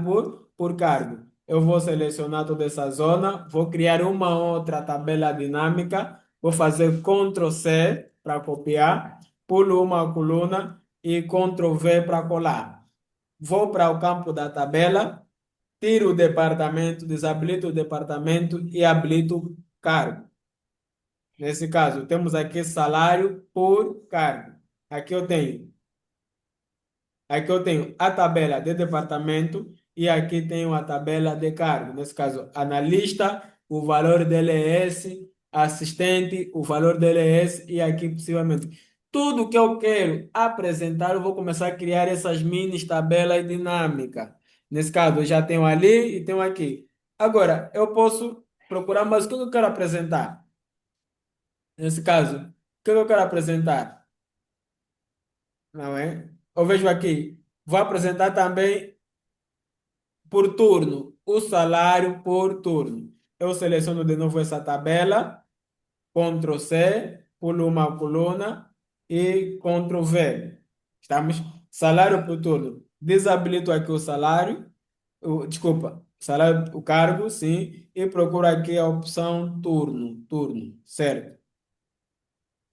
por cargo. Eu vou selecionar toda essa zona, vou criar uma outra tabela dinâmica, vou fazer Ctrl C para copiar, pulo uma coluna e Ctrl V para colar. Vou para o campo da tabela, tiro o departamento, desabilito o departamento e habilito o cargo. Nesse caso, temos aqui salário por cargo. Aqui eu tenho Aqui eu tenho a tabela de departamento e aqui tenho a tabela de cargo. Nesse caso, analista, o valor dele é esse, assistente, o valor dele é esse, e aqui possivelmente. Tudo que eu quero apresentar, eu vou começar a criar essas mini tabelas dinâmicas. Nesse caso, eu já tenho ali e tenho aqui. Agora, eu posso procurar, mas o que eu quero apresentar? Nesse caso, o que eu quero apresentar? Não é? Eu vejo aqui, vou apresentar também por turno, o salário por turno. Eu seleciono de novo essa tabela, Ctrl C, pulo uma coluna e Ctrl V. Estamos? Salário por turno. Desabilito aqui o salário, desculpa, salário, o cargo, sim, e procuro aqui a opção turno, certo?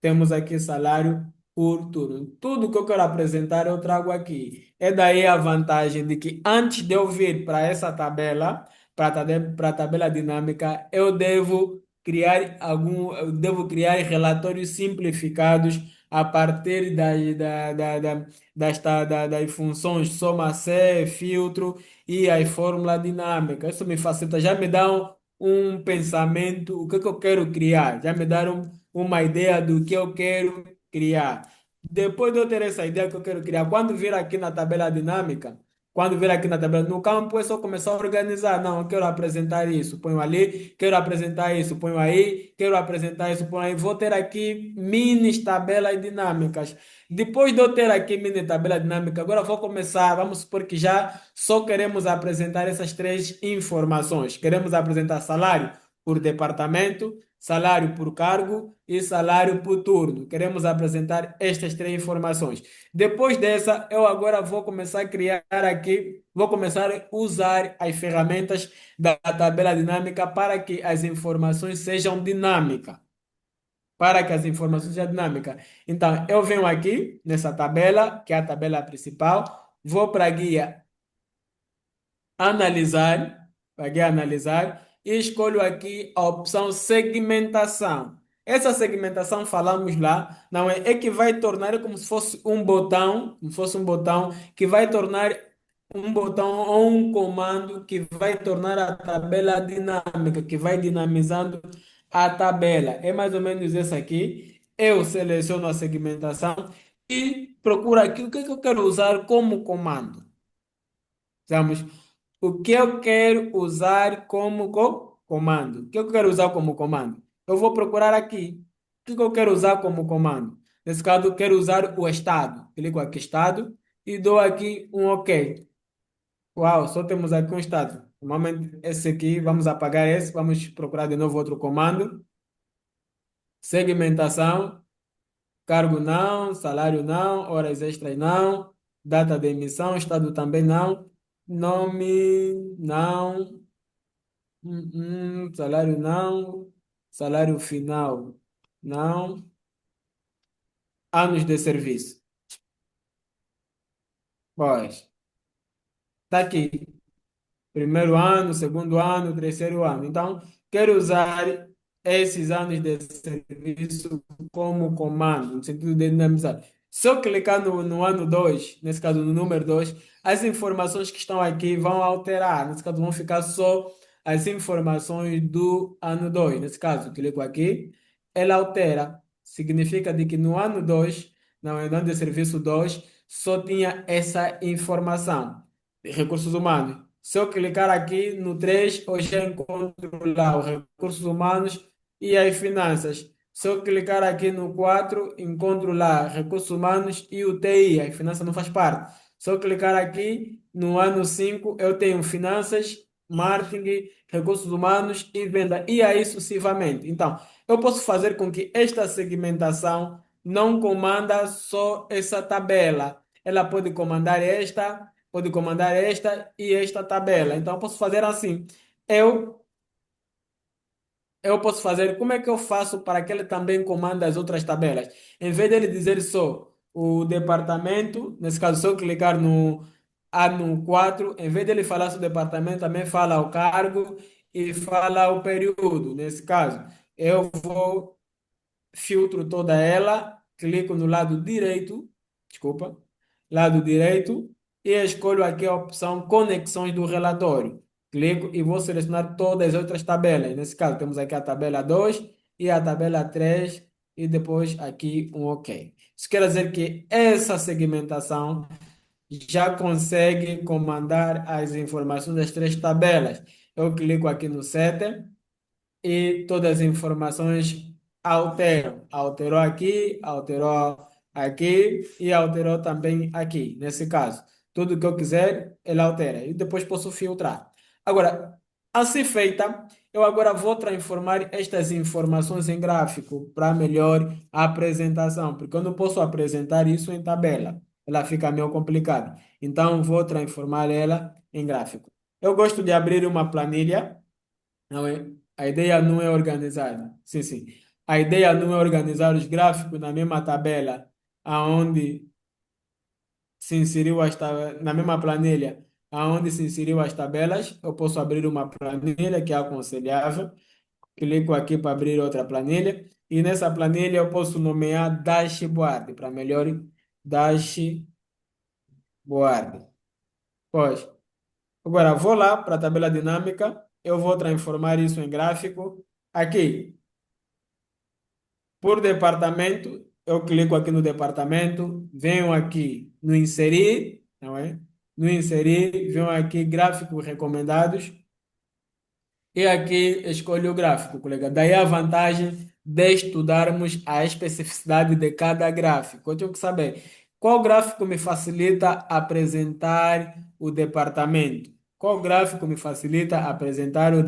Temos aqui salário por turno. Tudo que eu quero apresentar eu trago aqui. É daí a vantagem de que antes de eu vir para essa tabela, para a tabela dinâmica, eu devo criar relatórios simplificados a partir das funções soma C, filtro e as fórmulas dinâmicas. Isso me facilita, já me dá um pensamento, o que que eu quero criar, já me dá uma ideia do que eu quero criar. Depois de eu ter essa ideia que eu quero criar, quando vir aqui na tabela dinâmica, quando vir aqui na tabela, no campo é só começar a organizar. Não, eu quero apresentar isso, ponho ali, quero apresentar isso, ponho aí, quero apresentar isso, ponho aí. Vou ter aqui mini tabelas dinâmicas. Depois de eu ter aqui mini tabela dinâmica, agora vou começar. Vamos supor que já só queremos apresentar essas três informações. Queremos apresentar salário por departamento, salário por cargo e salário por turno. Queremos apresentar estas três informações. Depois dessa, eu agora vou começar a criar aqui, vou começar a usar as ferramentas da tabela dinâmica para que as informações sejam dinâmicas. Para que as informações sejam dinâmicas. Então, eu venho aqui nessa tabela, que é a tabela principal, vou para a guia analisar, paguei analisar e escolho aqui a opção segmentação. Essa segmentação falamos lá, não é? É que vai tornar como se fosse um botão, como se fosse um botão que vai tornar um botão ou um comando que vai tornar a tabela dinâmica, que vai dinamizando a tabela. É mais ou menos isso aqui. Eu seleciono a segmentação e procuro aqui o que que eu quero usar como comando. Vamos. O que eu quero usar como comando? O que eu quero usar como comando? Eu vou procurar aqui. O que eu quero usar como comando? Nesse caso, eu quero usar o estado. Clico aqui, estado, e dou aqui um OK. Uau, só temos aqui um estado. Normalmente, esse aqui, vamos apagar esse, vamos procurar de novo outro comando. Segmentação, cargo não, salário não, horas extras não, data de emissão, estado também não, nome não. Salário não. Salário final não. Anos de serviço. Pois, está aqui. Primeiro ano, segundo ano, terceiro ano. Então, quero usar esses anos de serviço como comando, no sentido de dinamizar. Se eu clicar no ano 2 nesse caso no número 2 as informações que estão aqui vão alterar. Nesse caso, vão ficar só as informações do ano 2. Nesse caso, clico aqui, ela altera. Significa de que no ano 2 na unidade de serviço 2 só tinha essa informação de recursos humanos. Se eu clicar aqui no 3 eu já encontro lá os recursos humanos e as finanças. Se eu clicar aqui no 4 encontro lá recursos humanos e o TI, a finança não faz parte. Se eu clicar aqui no ano 5 eu tenho finanças, marketing, recursos humanos e venda, e aí sucessivamente. Então, eu posso fazer com que esta segmentação não comanda só essa tabela. Ela pode comandar esta e esta tabela. Então, eu posso fazer assim. Eu eu posso fazer, como é que eu faço para que ele também comande as outras tabelas? Em vez dele dizer só o departamento, nesse caso, se eu clicar no ano 4 em vez dele falar sobre o departamento, também fala o cargo e fala o período. Nesse caso, eu vou filtro toda ela, clico no lado direito, desculpa, lado direito, e escolho aqui a opção conexões do relatório. Clico e vou selecionar todas as outras tabelas. Nesse caso, temos aqui a tabela 2 e a tabela 3 e depois aqui um OK. Isso quer dizer que essa segmentação já consegue comandar as informações das três tabelas. Eu clico aqui no Setter e todas as informações alteram. Alterou aqui, alterou aqui e alterou também aqui, nesse caso. Tudo que eu quiser, ele altera. E depois posso filtrar. Agora, assim feita, eu agora vou transformar estas informações em gráfico para melhor apresentação, porque eu não posso apresentar isso em tabela. Ela fica meio complicada. Então, vou transformar ela em gráfico. Eu gosto de abrir uma planilha. Não é, a ideia não é organizar. Sim, sim. A ideia não é organizar os gráficos na mesma tabela, aonde se inseriu na mesma planilha, aonde se inseriu as tabelas. Eu posso abrir uma planilha que é aconselhável. Clico aqui para abrir outra planilha. E nessa planilha eu posso nomear dashboard para melhor dashboard. Pois. Agora vou lá para a tabela dinâmica. Eu vou transformar isso em gráfico. Aqui. Por departamento, eu clico aqui no departamento, venho aqui no inserir, não é? No inserir, venho aqui gráficos recomendados e aqui escolho o gráfico, colega. Daí a vantagem de estudarmos a especificidade de cada gráfico. Eu tenho que saber qual gráfico me facilita apresentar o departamento. Qual gráfico me facilita apresentar o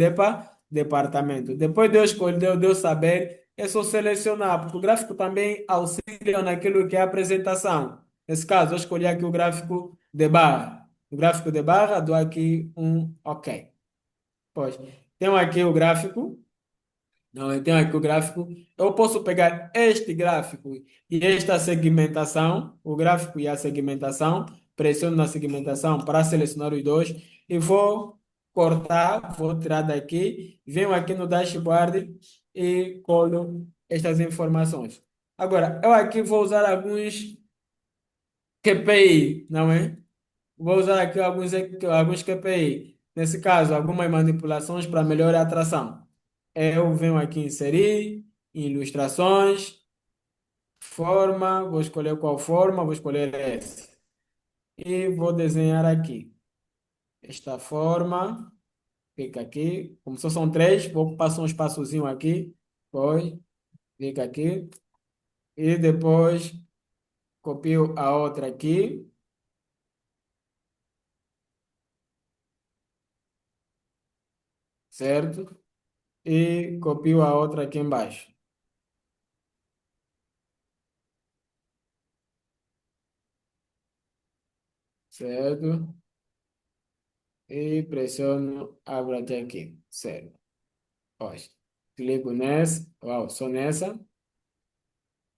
departamento. Depois de eu escolher, de eu saber, é só selecionar, porque o gráfico também auxilia naquilo que é a apresentação. Nesse caso, eu escolhi aqui o gráfico de barra. O gráfico de barra, dou aqui um OK. Pois, tenho aqui o gráfico. Não, eu tenho aqui o gráfico. Eu posso pegar este gráfico e esta segmentação, o gráfico e a segmentação, pressiono na segmentação para selecionar os dois e vou cortar, vou tirar daqui, venho aqui no dashboard e colo estas informações. Agora, eu aqui vou usar alguns QPI, não é? Vou usar aqui alguns KPI. Nesse caso, algumas manipulações para melhor atração. Eu venho aqui inserir, ilustrações, forma, vou escolher qual forma, vou escolher essa. E vou desenhar aqui. Esta forma, fica aqui. Como só são três, vou passar um espaçozinho aqui. Depois, fica aqui. E depois, copio a outra aqui, certo? E copio a outra aqui embaixo. Certo? E pressiono, abro até aqui, certo? Ó, clico nessa, uau, só nessa,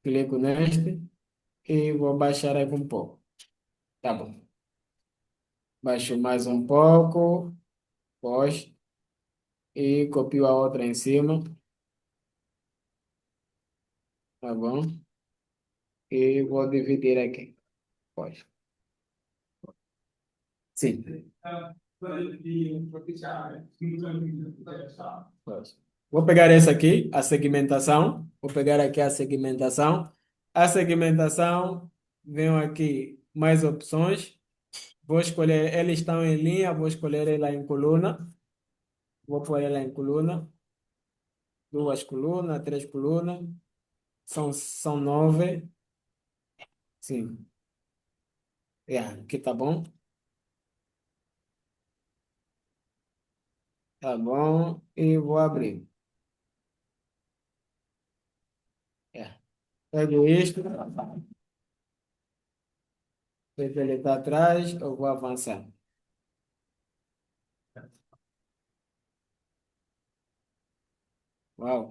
clico neste e vou baixar aqui um pouco. Tá bom. Baixo mais um pouco, pós, e copio a outra em cima, tá bom? E vou dividir aqui. Pode. Sim. Pode. Vou pegar essa aqui, a segmentação. Vou pegar aqui a segmentação. A segmentação, venho aqui mais opções. Vou escolher, eles estão em linha, vou escolher ela em coluna. Vou pôr ela em coluna. Duas colunas, três colunas. São nove. Sim. Aqui tá bom. Tá bom. E vou abrir. Yeah. Pego isto. Ver se ele está atrás, eu vou avançar. Uau.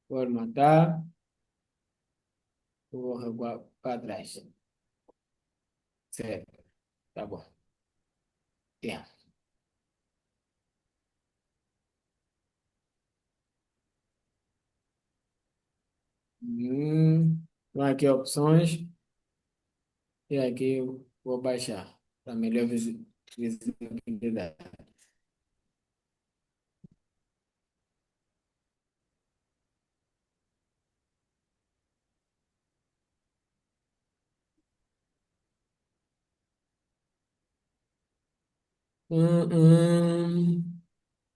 Vou matar. Vou recuar para trás. Certo. Tá bom. Yeah. Então aqui opções. E aqui eu vou baixar para melhor visibilidade. Hum, hum.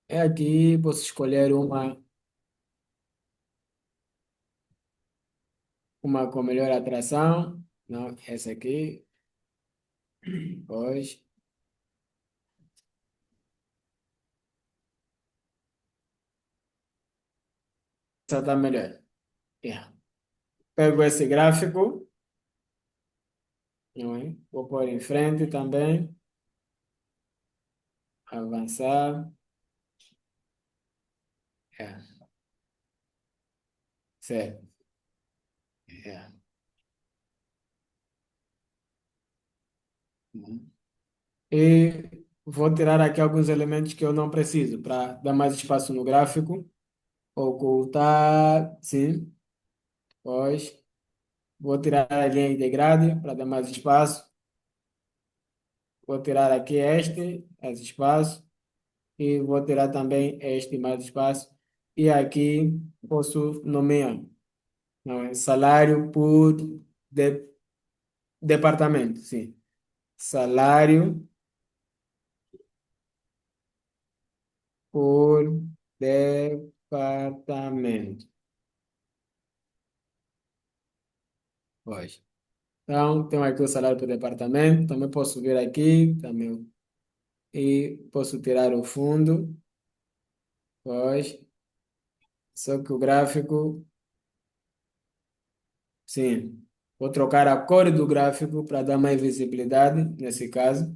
É aqui, posso escolher uma com melhor atração. Não, essa aqui. Pois, essa está melhor. Yeah. Pego esse gráfico, não é? Vou pôr em frente também. Avançar. É, certo. É. Uhum. E vou tirar aqui alguns elementos que eu não preciso para dar mais espaço no gráfico. Ocultar, sim. Pois. Vou tirar a linha de grade para dar mais espaço. Vou tirar aqui este, mais espaço. E vou tirar também este, mais espaço. E aqui posso nomear, não é? Salário por de, departamento, sim. Salário por departamento. Pois. Então, tenho aqui o salário por departamento. Também posso vir aqui, também. E posso tirar o fundo. Pois. Só que o gráfico, sim. Vou trocar a cor do gráfico para dar mais visibilidade, nesse caso.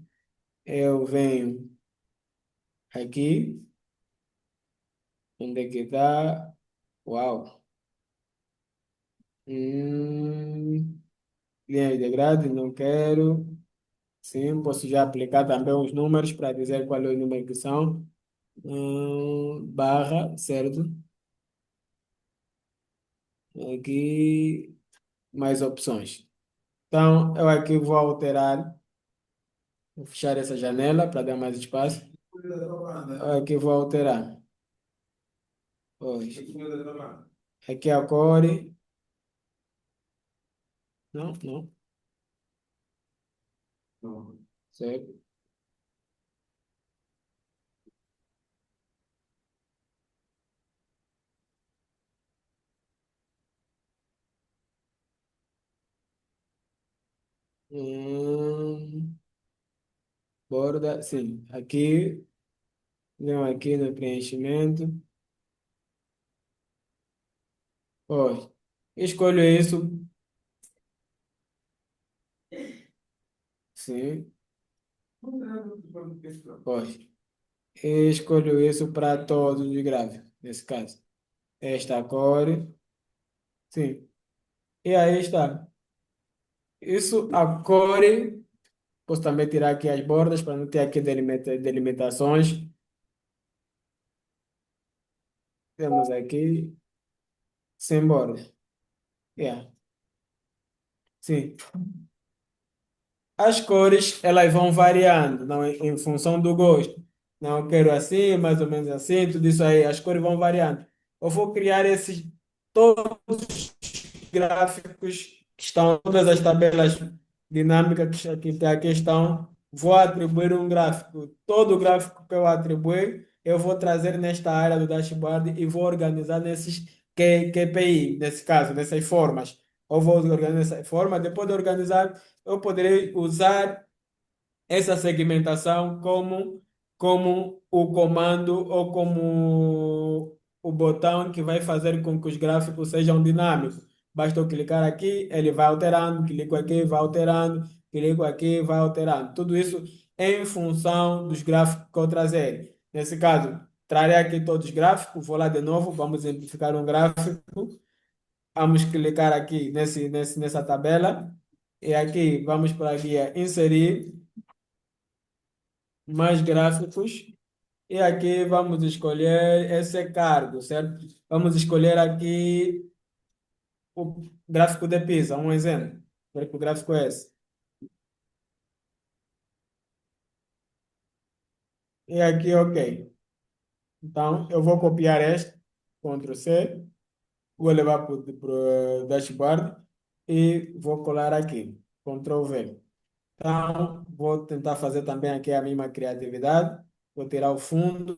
Eu venho aqui, onde é que está? Uau! Linha de grade, não quero. Sim, posso já aplicar também os números para dizer qual é o número que são. Barra, certo? Aqui, mais opções. Então, eu aqui vou alterar, vou fechar essa janela para dar mais espaço. Eu aqui vou alterar. Pois. Aqui a cor. Não, não. Não. Certo? Hum, borda, sim. Aqui, não, aqui no preenchimento. Pois. Escolho isso, sim. Pois. E escolho isso para todos os gráficos, nesse caso. Esta cor, sim. E aí está. Isso, a cor Posso também tirar aqui as bordas para não ter aqui delimitações. Temos aqui sem bordas. Yeah. Sim. As cores, elas vão variando, não, em função do gosto. Não, eu quero assim, mais ou menos assim, tudo isso aí. As cores vão variando. Eu vou criar esses todos gráficos que estão, todas as tabelas dinâmicas que aqui estão, vou atribuir um gráfico. Todo gráfico que eu atribuir, eu vou trazer nesta área do dashboard e vou organizar nesses KPI, nesse caso, nessas formas. Eu vou organizar dessa forma, depois de organizar, eu poderei usar essa segmentação como o comando ou como o botão que vai fazer com que os gráficos sejam dinâmicos. Basta eu clicar aqui, ele vai alterando, clico aqui, vai alterando, clico aqui, vai alterando. Tudo isso em função dos gráficos que eu trazer. Nesse caso, trarei aqui todos os gráficos, vou lá de novo, vamos exemplificar um gráfico. Vamos clicar aqui nessa tabela. E aqui vamos para a guia inserir mais gráficos e aqui vamos escolher esse cargo, certo? Vamos escolher aqui o gráfico de Pisa, um exemplo. O gráfico é esse. E aqui, ok. Então, eu vou copiar este, Ctrl C, vou levar para o dashboard e vou colar aqui, Ctrl V. Então, vou tentar fazer também aqui a mesma criatividade. Vou tirar o fundo,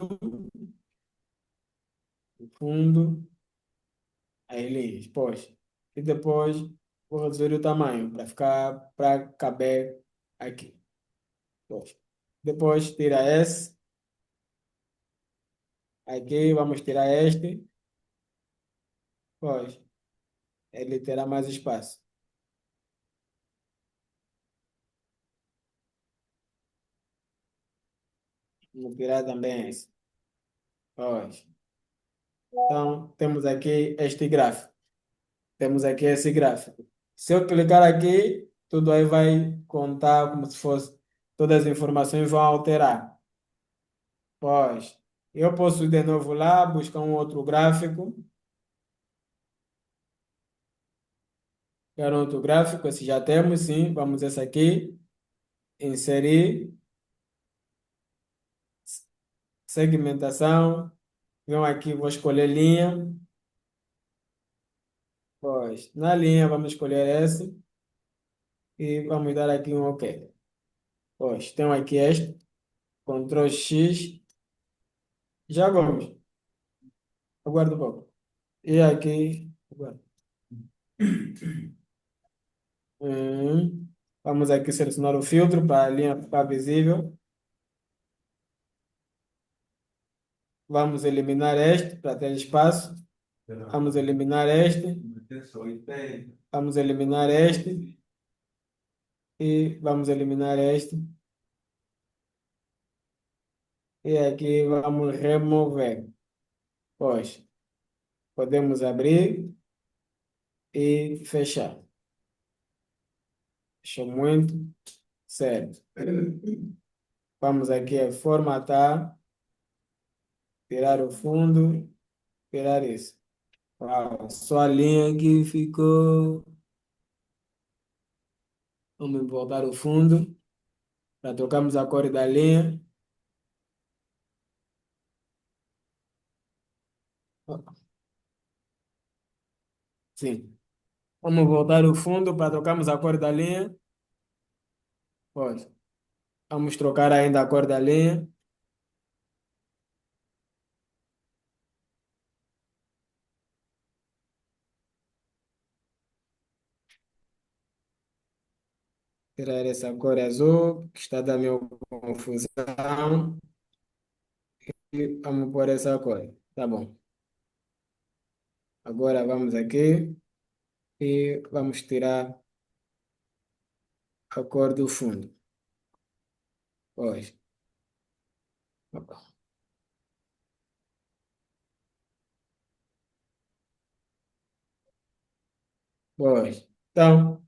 aí ele expôs. E depois vou reduzir o tamanho para caber aqui. Pois. Depois tira esse, aqui vamos tirar este, pois ele terá mais espaço. Vou tirar também esse. Pois. Então temos aqui este gráfico. Temos aqui esse gráfico. Se eu clicar aqui, tudo aí vai contar como se fosse, todas as informações vão alterar. Pois, eu posso ir de novo lá, buscar um outro gráfico, quero outro gráfico, esse já temos, sim, vamos esse aqui, inserir, segmentação, venho aqui, vou escolher linha, pois, na linha vamos escolher esse e vamos dar aqui um OK. Pois, tenho aqui este, Ctrl X, já vamos, aguardo um pouco. E aqui, aguardo. Vamos aqui selecionar o filtro para a linha ficar visível. Vamos eliminar este para ter espaço. Vamos eliminar este. Vamos eliminar este. E vamos eliminar este. E aqui vamos remover. Pois, podemos abrir e fechar. Fechou muito. Certo. Vamos aqui a formatar, tirar o fundo, tirar isso. Uau, só a linha aqui ficou. Vamos voltar o fundo para trocarmos a cor da linha. Sim. Vamos voltar o fundo para trocarmos a cor da linha. Pois. Vamos trocar ainda a cor da linha. Tirar essa cor azul, que está dando meio confusão. E vamos pôr essa cor. Tá bom. Agora vamos aqui e vamos tirar a cor do fundo. Pois. Opa. Pois. Então,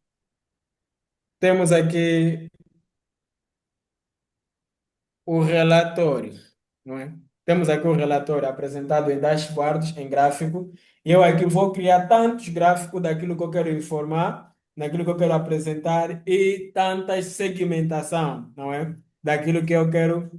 temos aqui o relatório, não é? Temos aqui o relatório apresentado em dashboards, em gráfico. E eu aqui vou criar tantos gráficos daquilo que eu quero informar, daquilo que eu quero apresentar e tantas segmentação, não é? Daquilo que eu quero.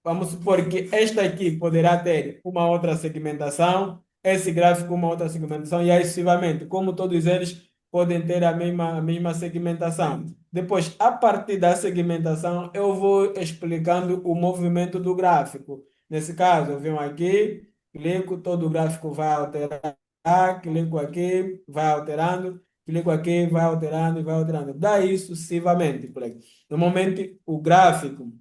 Vamos supor que esta aqui poderá ter uma outra segmentação, esse gráfico uma outra segmentação e aí sucessivamente, como todos eles podem ter a mesma segmentação. Depois, a partir da segmentação, eu vou explicando o movimento do gráfico. Nesse caso, eu venho aqui, clico, todo o gráfico vai alterar, clico aqui, vai alterando, clico aqui, vai alterando e vai alterando. Daí sucessivamente, colega. Normalmente, o gráfico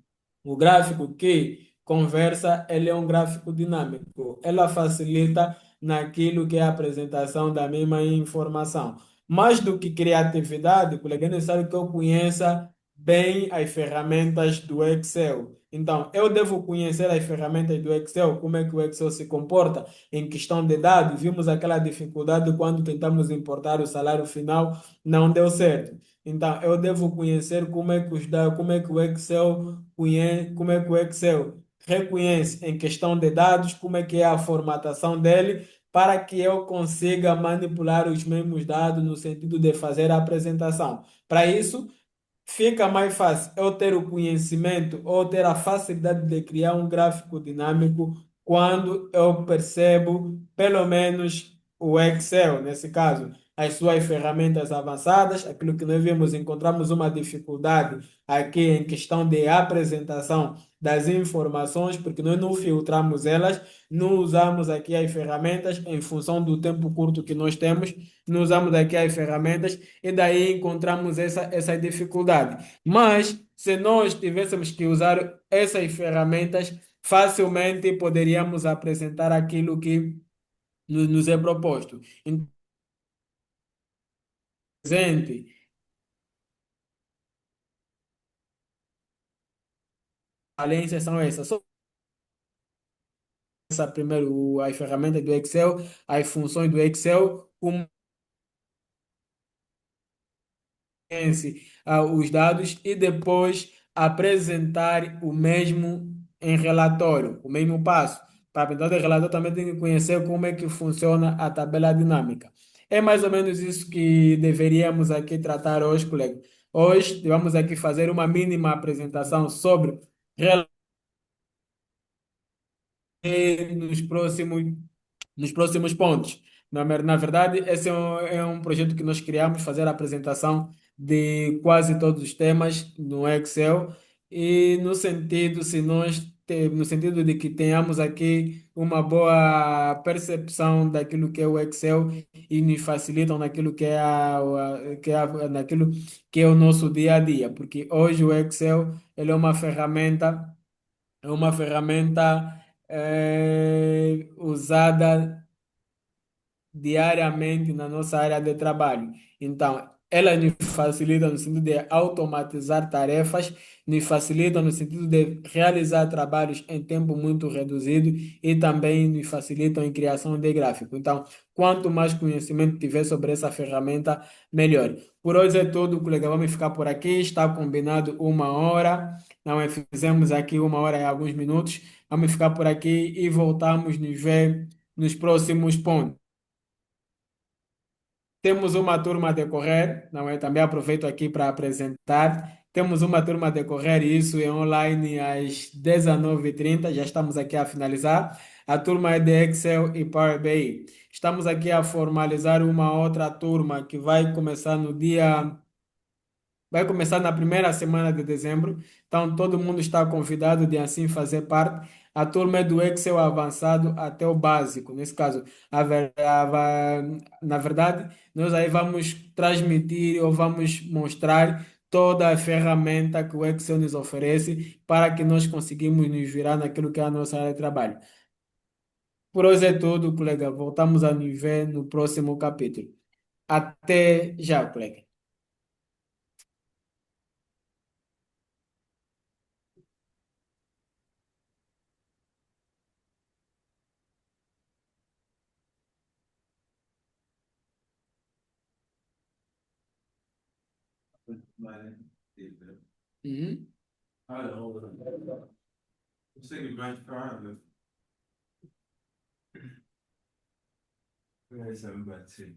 que conversa, ele é um gráfico dinâmico. Ela facilita naquilo que é a apresentação da mesma informação. Mais do que criatividade, colega, é necessário que eu conheça bem as ferramentas do Excel. Então, eu devo conhecer as ferramentas do Excel, como é que o Excel se comporta em questão de dados. Vimos aquela dificuldade quando tentamos importar o salário final, não deu certo. Então, eu devo conhecer como é que os dados, como é que o Excel conhece, como é que o Excel reconhece em questão de dados, como é que é a formatação dele para que eu consiga manipular os mesmos dados no sentido de fazer a apresentação. Para isso, fica mais fácil eu ter o conhecimento ou ter a facilidade de criar um gráfico dinâmico quando eu percebo, pelo menos, o Excel, nesse caso, as suas ferramentas avançadas, aquilo que nós vimos, encontramos uma dificuldade aqui em questão de apresentação das informações, porque nós não filtramos elas, não usamos aqui as ferramentas em função do tempo curto que nós temos, não usamos aqui as ferramentas e daí encontramos essa dificuldade. Mas, se nós tivéssemos que usar essas ferramentas, facilmente poderíamos apresentar aquilo que nos é proposto. Então, presente, valências são essas. Só essa primeiro, as ferramentas do Excel, as funções do Excel, como os dados e depois apresentar o mesmo em relatório, o mesmo passo. Para apresentar o relatório também tem que conhecer como é que funciona a tabela dinâmica. É mais ou menos isso que deveríamos aqui tratar hoje, colega. Hoje vamos aqui fazer uma mínima apresentação sobre nos próximos pontos. Na verdade, esse é um projeto que nós criamos, fazer a apresentação de quase todos os temas no Excel e no sentido, se nós no sentido de que tenhamos aqui uma boa percepção daquilo que é o Excel e nos facilitam naquilo que é naquilo que é o nosso dia a dia, porque hoje o Excel ele é uma ferramenta usada diariamente na nossa área de trabalho. Então, ela nos facilita no sentido de automatizar tarefas, nos facilita no sentido de realizar trabalhos em tempo muito reduzido e também nos facilitam em criação de gráfico. Então, quanto mais conhecimento tiver sobre essa ferramenta, melhor. Por hoje é tudo, colega. Vamos ficar por aqui. Está combinado 1 hora. Não é? Fizemos aqui 1 hora e alguns minutos. Vamos ficar por aqui e voltamos nos ver nos próximos pontos. Temos uma turma a decorrer, não é? Também aproveito aqui para apresentar. Temos uma turma a decorrer, e isso é online às 19h30, já estamos aqui a finalizar. A turma é de Excel e Power BI. Estamos aqui a formalizar uma outra turma que vai começar na primeira semana de dezembro, então todo mundo está convidado de assim fazer parte. A turma é do Excel avançado até o básico. Nesse caso, na verdade, nós aí vamos transmitir ou vamos mostrar toda a ferramenta que o Excel nos oferece para que nós conseguimos nos virar naquilo que é a nossa área de trabalho. Por hoje é tudo, colega. Voltamos a nos ver no próximo capítulo. Até já, colega. Uhum. Consegue mais para essa bater.